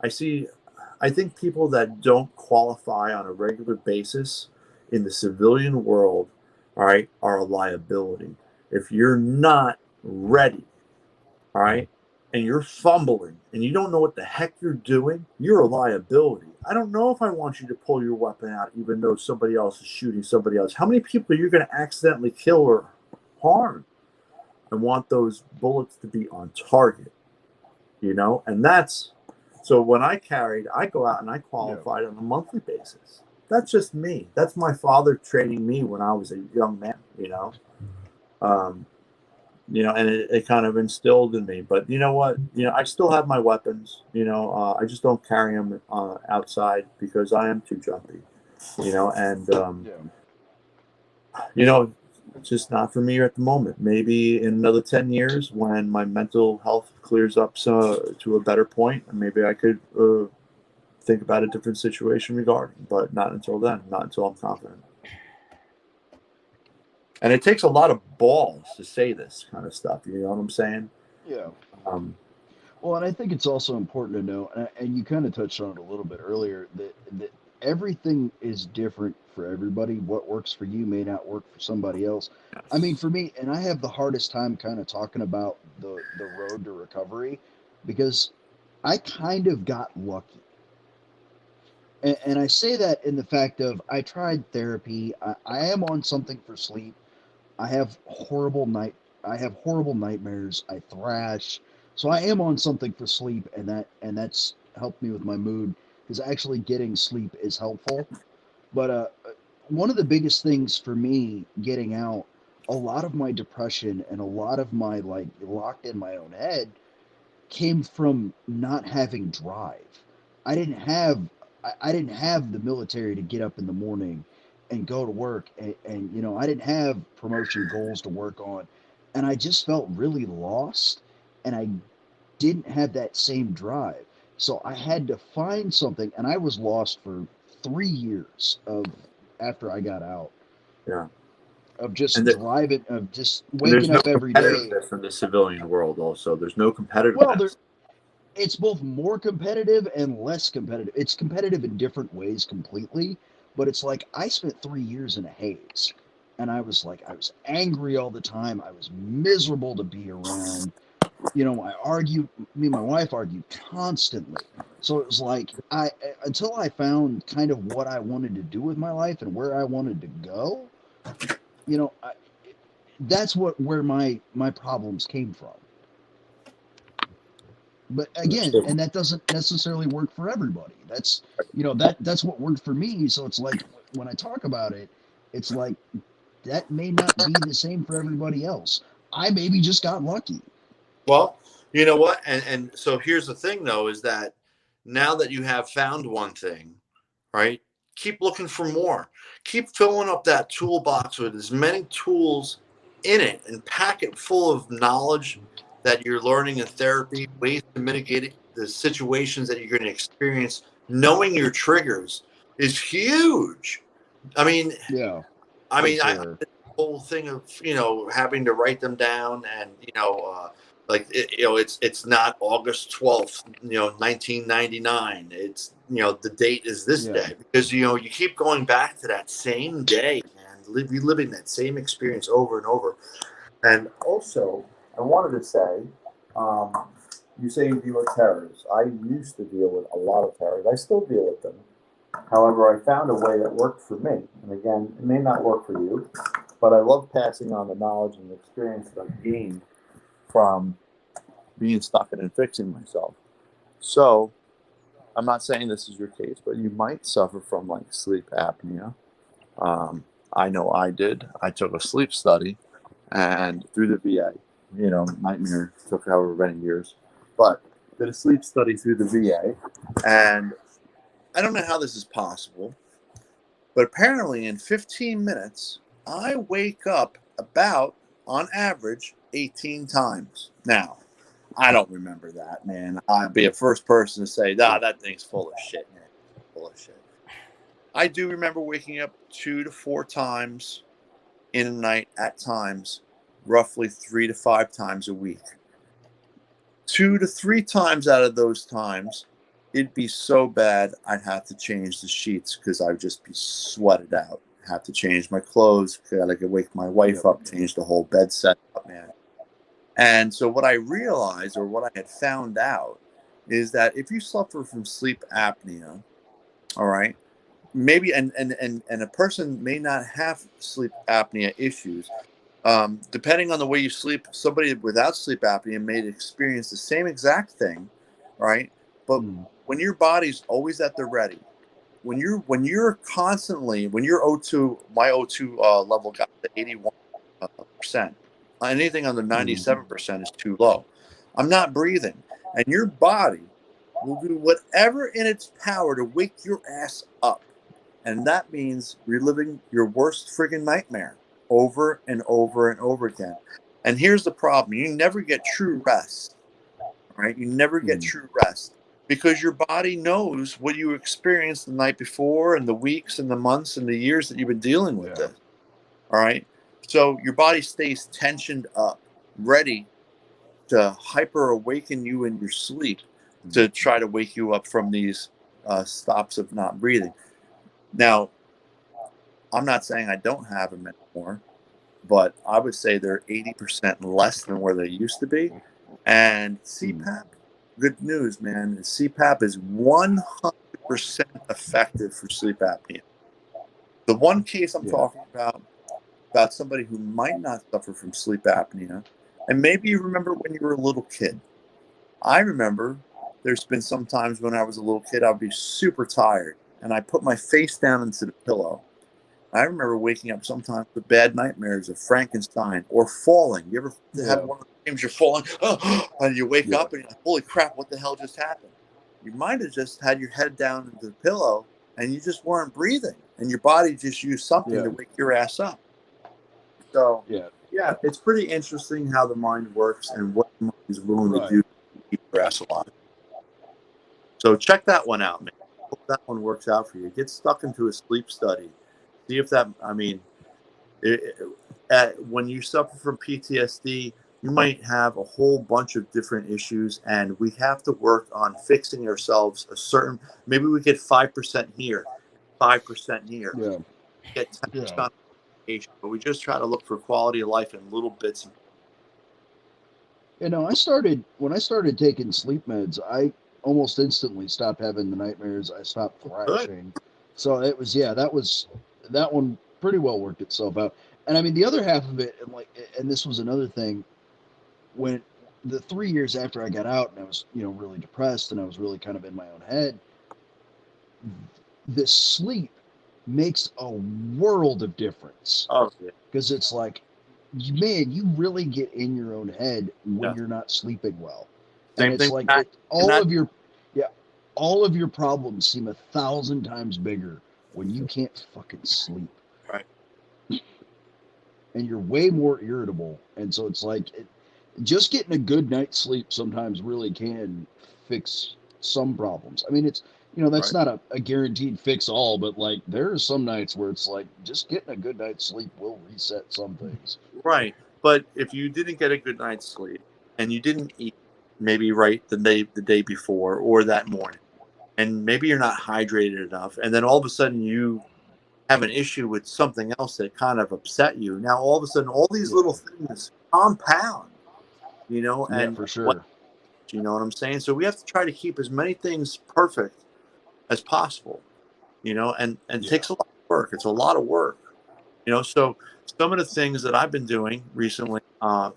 I think people that don't qualify on a regular basis in the civilian world, all right, are a liability. If you're not ready, all right, and you're fumbling and you don't know what the heck you're doing, you're a liability. I don't know if I want you to pull your weapon out even though somebody else is shooting somebody else. How many people are you going to accidentally kill or harm? I want those bullets to be on target, you know. And that's so when I carried, I go out and I qualified on a monthly basis. That's just me. That's my father training me when I was a young man, you know. You know, and it kind of instilled in me. But you know what? You know, I still have my weapons. You know, I just don't carry them outside because I am too jumpy. You know, and you know, it's just not for me at the moment. Maybe in another 10 years, when my mental health clears up to a better point, maybe I could think about a different situation regarding. But not until then. Not until I'm confident. And it takes a lot of balls to say this kind of stuff. You know what I'm saying? Yeah. Well, and I think it's also important to know, and you kind of touched on it a little bit earlier, that everything is different for everybody. What works for you may not work for somebody else. I mean, for me, and I have the hardest time kind of talking about the road to recovery because I kind of got lucky. And I say that in the fact of I tried therapy. I am on something for sleep. I have horrible nightmares. I thrash. So I am on something for sleep, and that's helped me with my mood because actually getting sleep is helpful. But one of the biggest things for me getting out, a lot of my depression and a lot of my like locked in my own head came from not having drive. I didn't have I didn't have the military to get up in the morning and go to work, and you know I didn't have promotion goals to work on, and I just felt really lost, and I didn't have that same drive. So I had to find something, and I was lost for 3 years of after I got out Yeah. of just And, driving, of just and there's waking no up every day. competitiveness in the civilian world also. There's no Well, there, competitiveness. it's both more competitive and less competitive. It's competitive in different ways completely, but it's like I spent 3 years in a haze, and I was like, I was angry all the time. I was miserable to be around. You know, me and my wife argued constantly. So it was like until I found kind of what I wanted to do with my life and where I wanted to go, you know, that's where my problems came from. But again, and that doesn't necessarily work for everybody. That's that's what worked for me. So it's like when I talk about it, it's like that may not be the same for everybody else. I maybe just got lucky. Well, you know what? And so here's the thing though, is that now that you have found one thing, right? Keep looking for more. Keep filling up that toolbox with as many tools in it and pack it full of knowledge that you're learning in therapy, ways to mitigate it, the situations that you're going to experience. Knowing your triggers is huge. I mean, Yeah, I sure. the whole thing of having to write them down and like it's not August 12th 1999. It's the date is this Yeah. day because you keep going back to that same day and reliving that same experience over and over. And also, I wanted to say, um, you say you deal with terrors. I used to deal with a lot of terrors. I still deal with them. However, I found a way that worked for me. And again, it may not work for you, but I love passing on the knowledge and the experience that I've gained from being stuck in and fixing myself. So, I'm not saying this is your case, but you might suffer from like sleep apnea. I know I did. I took a sleep study and through the VA, nightmare took however many years, but did a sleep study through the VA. And I don't know how this is possible, but apparently in 15 minutes, I wake up about, on average, 18 times. Now, I don't remember that, man. I'd be a first person to say, nah, that thing's full of shit, man. Full of shit. I do remember waking up 2 to 4 times in a night at times, roughly 3 to 5 times a week. 2 to 3 times out of those times, it'd be so bad I'd have to change the sheets because I'd just be sweated out. Have to change my clothes. I could wake my wife up, change the whole bed set up, man. And so what I realized, or what I had found out, is that if you suffer from sleep apnea, all right, maybe and a person may not have sleep apnea issues. Depending on the way you sleep, somebody without sleep apnea may experience the same exact thing, right? But when your body's always at the ready, when you're constantly, when your O2, my O2 level got to 81%, anything under 97% is too low. I'm not breathing, and your body will do whatever in its power to wake your ass up, and that means reliving your worst friggin' nightmare over and over and over again. And here's the problem: you never get true rest. Right? You never get true rest because your body knows what you experienced the night before and the weeks and the months and the years that you've been dealing with this. All right. So your body stays tensioned up, ready to hyper awaken you in your sleep to try to wake you up from these stops of not breathing. Now, I'm not saying I don't have them anymore, but I would say they're 80% less than where they used to be. And CPAP, good news, man. CPAP is 100% effective for sleep apnea. The one case I'm talking about somebody who might not suffer from sleep apnea, and maybe you remember when you were a little kid, I remember there's been some times when I was a little kid, I'd be super tired, and I put my face down into the pillow. I remember waking up sometimes with bad nightmares of Frankenstein or falling. You ever had one of those dreams you're falling, and you wake up and you're like, holy crap, what the hell just happened? You might have just had your head down into the pillow and you just weren't breathing, and your body just used something to wake your ass up. So, yeah, it's pretty interesting how the mind works and what the mind is willing to do to keep your ass alive. So check that one out, man. Hope that one works out for you. Get stuck into a sleep study. See if that, I mean, when you suffer from PTSD, you might have a whole bunch of different issues, and we have to work on fixing ourselves a certain, maybe we get 5% here, 5% here, get 10% on education, but we just try to look for quality of life in little bits. When I started taking sleep meds, I almost instantly stopped having the nightmares. I stopped thrashing. So it was, that one pretty well worked itself out. And I mean, the other half of it, and this was another thing, when the 3 years after I got out and I was, really depressed and I was really kind of in my own head, the sleep makes a world of difference. Oh, yeah. Because it's like, man, you really get in your own head when you're not sleeping well. Same and it's thing. like all of your problems seem 1,000 times bigger when you can't fucking sleep. Right. And you're way more irritable. And so it's like, just getting a good night's sleep sometimes really can fix some problems. I mean, it's, that's not a guaranteed fix all, but like there are some nights where it's like just getting a good night's sleep will reset some things. Right. But if you didn't get a good night's sleep and you didn't eat maybe the day before or that morning, and maybe you're not hydrated enough, and then all of a sudden you have an issue with something else that kind of upset you. Now all of a sudden all these little things compound, and for sure. You know what I'm saying? So we have to try to keep as many things perfect as possible, and it takes a lot of work. It's a lot of work, so some of the things that I've been doing recently,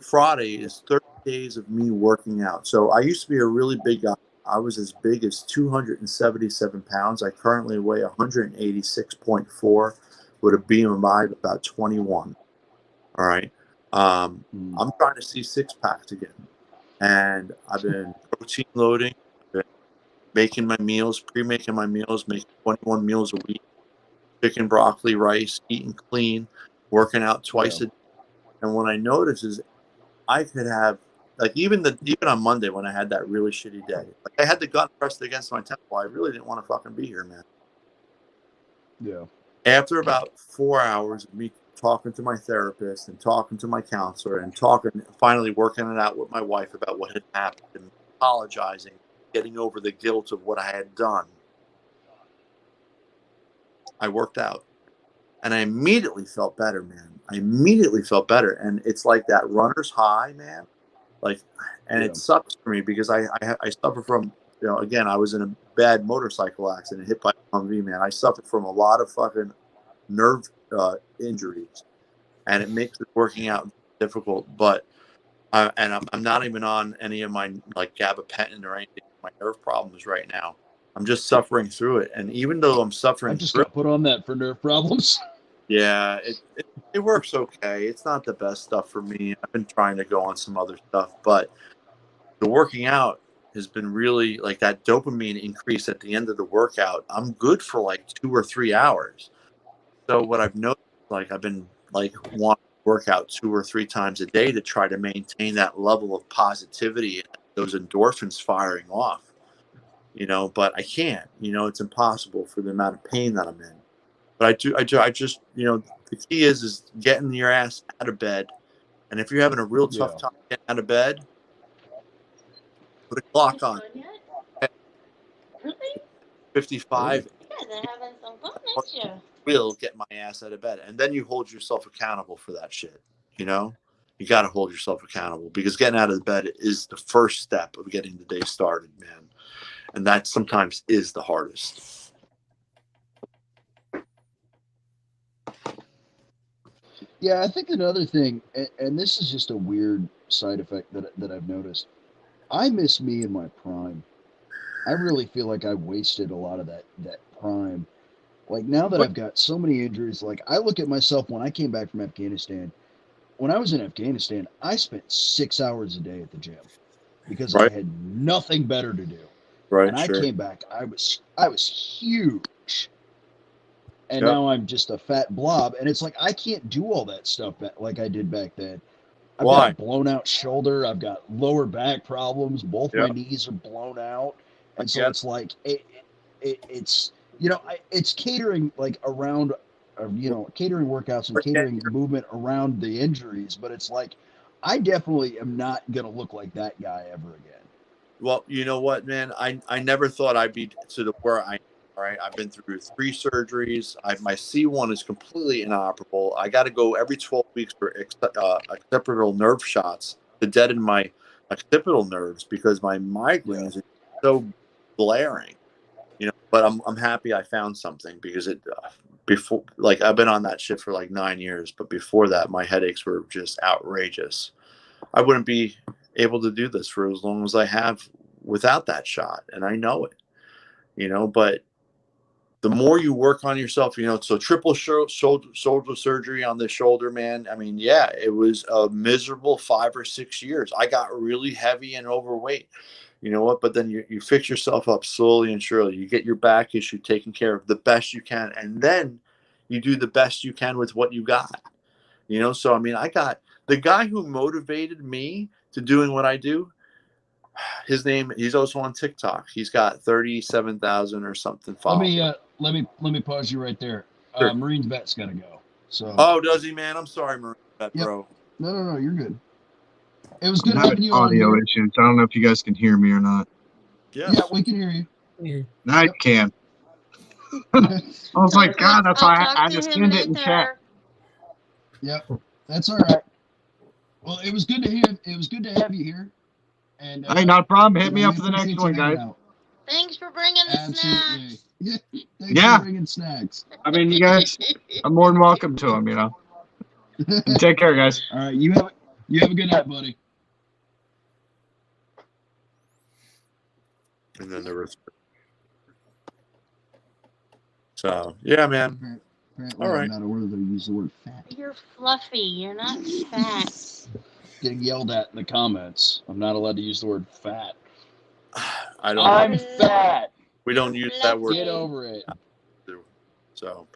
Friday is 30 days of me working out. So I used to be a really big guy. I was as big as 277 pounds. I currently weigh 186.4 with a BMI of about 21. All right. I'm trying to see six packs again. And I've been protein loading, I've been making my meals, pre-making my meals, making 21 meals a week, chicken, broccoli, rice, eating clean, working out twice a day. And what I noticed is I could have, like, even on Monday when I had that really shitty day, like I had the gun pressed against my temple. I really didn't want to fucking be here, man. Yeah. After about 4 hours of me talking to my therapist and talking to my counselor and finally working it out with my wife about what had happened and apologizing, getting over the guilt of what I had done, I worked out. And I immediately felt better, man. I immediately felt better. And it's like that runner's high, man. Like, and it sucks for me because I suffer from, again, I was in a bad motorcycle accident, hit by a Humvee, man. I suffered from a lot of fucking nerve injuries, and it makes it working out difficult. But I'm not even on any of my like gabapentin or anything. My nerve problems right now. I'm just suffering through it, and even though I'm suffering, I just got put on that for nerve problems. Yeah, it works okay. It's not the best stuff for me. I've been trying to go on some other stuff, but the working out has been really like that dopamine increase at the end of the workout. I'm good for like 2 or 3 hours. So what I've noticed, like I've been like wanting to work out 2 or 3 times a day to try to maintain that level of positivity and those endorphins firing off. But I can't. It's impossible for the amount of pain that I'm in. But I just, the key is getting your ass out of bed. And if you're having a real tough time getting out of bed, put a clock on. Really? 55. You guys are having some fun this year. Will get my ass out of bed. And then you hold yourself accountable for that shit. You got to hold yourself accountable because getting out of bed is the first step of getting the day started, man. And that sometimes is the hardest. Yeah, I think another thing, and this is just a weird side effect that I've noticed. I miss me in my prime. I really feel like I wasted a lot of that prime. Like now that I've got so many injuries, like I look at myself when I came back from Afghanistan. When I was in Afghanistan, I spent 6 hours a day at the gym because I Right. had nothing better to do. Right. And I Sure. came back, I was huge. And Yep. now I'm just a fat blob. And it's like I can't do all that stuff like I did back then. I've got Why? a blown out shoulder. I've got lower back problems. Both my Yep. knees are blown out. I And so get it's like it's it's catering like around catering workouts and But yeah, catering movement around the injuries, but it's like I definitely am not gonna look like that guy ever again. well, you know what, man? I never thought I'd be to the where I am. All right, I've been through 3 surgeries. My C1 is completely inoperable. I got to go every 12 weeks for occipital nerve shots to deaden my occipital nerves because my migraines are so blaring. You know, but I'm happy I found something because it before, like, I've been on that shit for like 9 years, but before that my headaches were just outrageous. I wouldn't be able to do this for as long as I have without that shot, and I know it. You know, but the more you work on yourself, you know, so triple shoulder surgery on the shoulder, man. I mean, yeah, it was a miserable 5 or 6 years. I got really heavy and overweight. You know what? But then you fix yourself up slowly and surely. You get your back issue taken care of the best you can. And then you do the best you can with what you got. You know, so I mean, I got the guy who motivated me to doing what I do. His name, he's also on TikTok. He's got 37,000 or something followers. Let me pause you right there. Sure. Marine's Vet's gotta go. So Oh, does he, man? I'm sorry, Marine, Yep. bro. No, you're good. It was good I'm having having you on audio here. issues. I don't know if you guys can hear me or not. Yes. Yeah, we can hear you. Now you can. I was like, God, that's why I just send it in chat. Yep, that's all right. Well, it was good to hear. It was good to have you here. And Hey, not a problem. Hit me we up for the next appreciate one, you hanging guys. out. Thanks for bringing the Absolutely. snacks. Yeah. Thanks Yeah. for bringing snacks. I mean, you guys are more than welcome to them, you know. And take care, guys. All right, you have a good night, buddy. And then there were three. So, yeah, man. Apparently, All right. I'm not allowed to use the word fat. You're fluffy. You're not fat. Getting yelled at in the comments. I'm not allowed to use the word fat. I don't. I'm fat. We don't use that word. Get over it. So,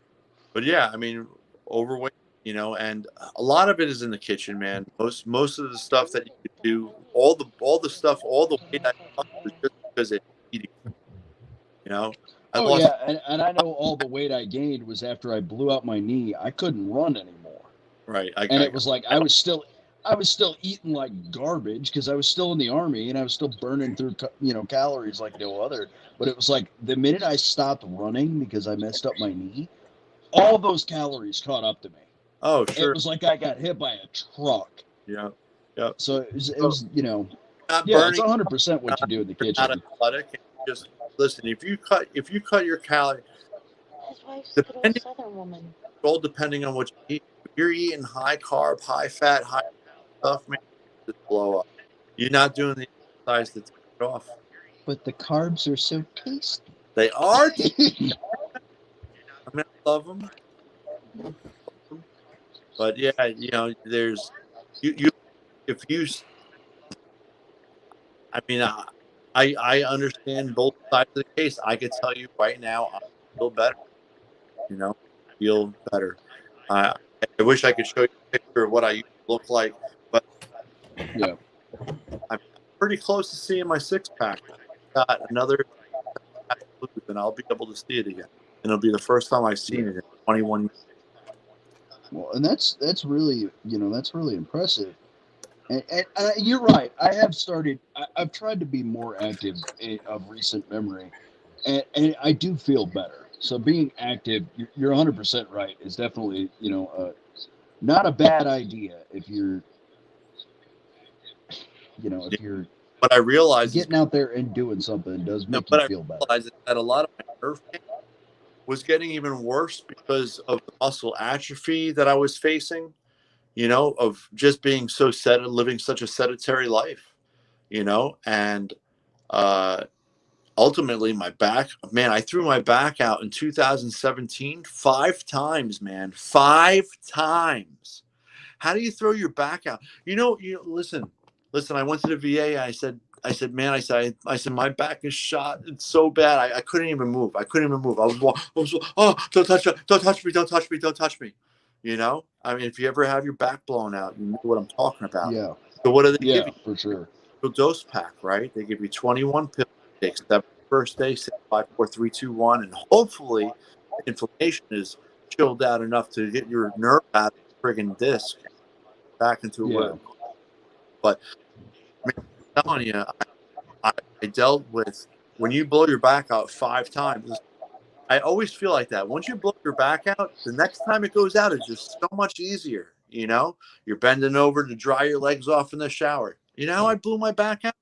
but yeah, I mean, overweight, you know, and a lot of it is in the kitchen, man. Most of the stuff that you could do, all the stuff, all the weight I lost was just because of eating. You know. And I know all the weight I gained was after I blew out my knee. I couldn't run anymore. Right. It was like I was still eating like garbage because I was still in the army and I was still burning through calories like no other. But it was like the minute I stopped running because I messed up my knee, all those calories caught up to me. Oh, sure. It was like I got hit by a truck. Yeah. Yep. So it was not yeah, burning, it's 100% what you do in the kitchen. not athletic. Just listen. If you cut your calories, His wife's a good old depending, Southern woman. all depending on what you eat. If you're eating high carb, high fat, high stuff, man, just blow up. You're not doing the exercise to take it off. But the carbs are so tasty. They are. I mean, I love them. But yeah, you know, there's you if you. I mean, I understand both sides of the case. I could tell you right now, I feel better. You know, feel better. I wish I could show you a picture of what I used to look like, but yeah, I'm pretty close to seeing my six pack. Got another, and I'll be able to see it again. And it'll be the first time I've seen it in 21 years. Well, and that's really that's really impressive. And you're right. I have started. I've tried to be more active of recent memory, and I do feel better. So being active, you're 100% right. Is definitely not a bad idea if you're if you're. But I realize getting out there and doing something does make you feel better. But I realized that a lot of my nerve pain was getting even worse because of the muscle atrophy that I was facing. You know, of just being living such a sedentary life. and ultimately my back, man, I threw my back out in 2017 5 times, man. 5 times. How do you throw your back out? Listen, I went to the VA. I said, man, I said, my back is shot. It's so bad. I couldn't even move. I was, oh, don't touch me. Don't touch me. Don't touch me. Don't touch me. I mean, if you ever have your back blown out, you know what I'm talking about. Yeah. So what do they give Yeah, you? for sure. A dose pack, right? They give you 21 pills. Take 7 first day, 6, 5, 4, 3, 2, 1, and hopefully the inflammation is chilled out enough to get your nerve out of the friggin' disc back into Yeah. where. But man, I'm telling you, I dealt with, when you blow your back out 5 times. I always feel like that. Once you blow your back out, the next time it goes out is just so much easier. You're bending over to dry your legs off in the shower. You know how I blew my back out?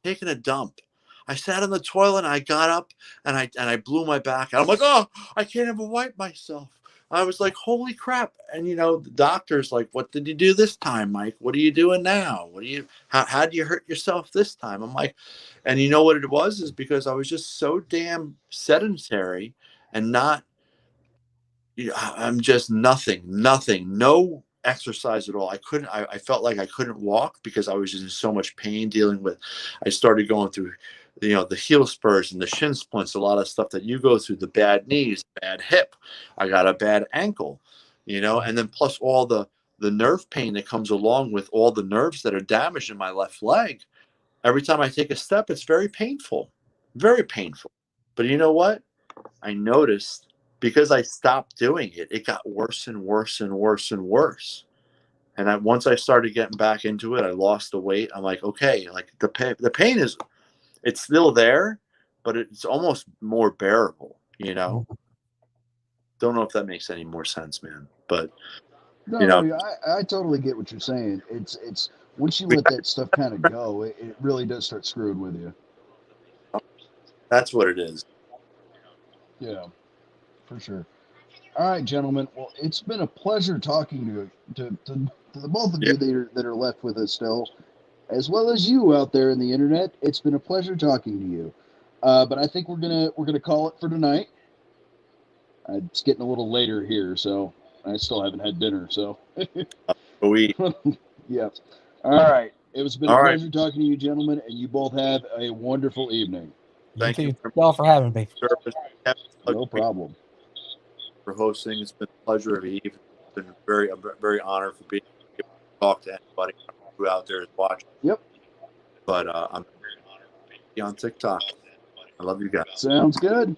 Taking a dump. I sat in the toilet and I got up and I blew my back out. I'm like, oh, I can't even wipe myself. I was like, holy crap. And the doctor's like, what did you do this time, Mike? What are you doing now? How do you hurt yourself this time? I'm like, and you know what it was, is because I was just so damn sedentary and not, I'm just nothing, no exercise at all. I felt like I couldn't walk because I was in so much pain dealing with, I started going through, the heel spurs and the shin splints, a lot of stuff that you go through, the bad knees, bad hip. I got a bad ankle, and then plus all the nerve pain that comes along with all the nerves that are damaged in my left leg. Every time I take a step, it's very painful, very painful. But you know what? I noticed, because I stopped doing it, it got worse and worse and worse and worse. And once I started getting back into it, I lost the weight. I'm like, okay, like the pain is, it's still there, but it's almost more bearable, Don't know if that makes any more sense, man. But No, I totally get what you're saying. It's once you let that stuff kind of go, it really does start screwing with you. that's what it is. Yeah, for sure. All right, gentlemen. Well, it's been a pleasure talking to the both of you that are left with us still, as well as you out there in the internet. It's been a pleasure talking to you. But I think we're gonna call it for tonight. It's getting a little later here, so I still haven't had dinner. So yeah. All right. It was been a pleasure talking to you, gentlemen, and you both have a wonderful evening. Thank you y'all for having me. No problem. For hosting. It's been a pleasure, Eve. It's been very honored for being able to talk to anybody who out there is watching. Yep. But I'm on TikTok. I love you guys. Sounds good.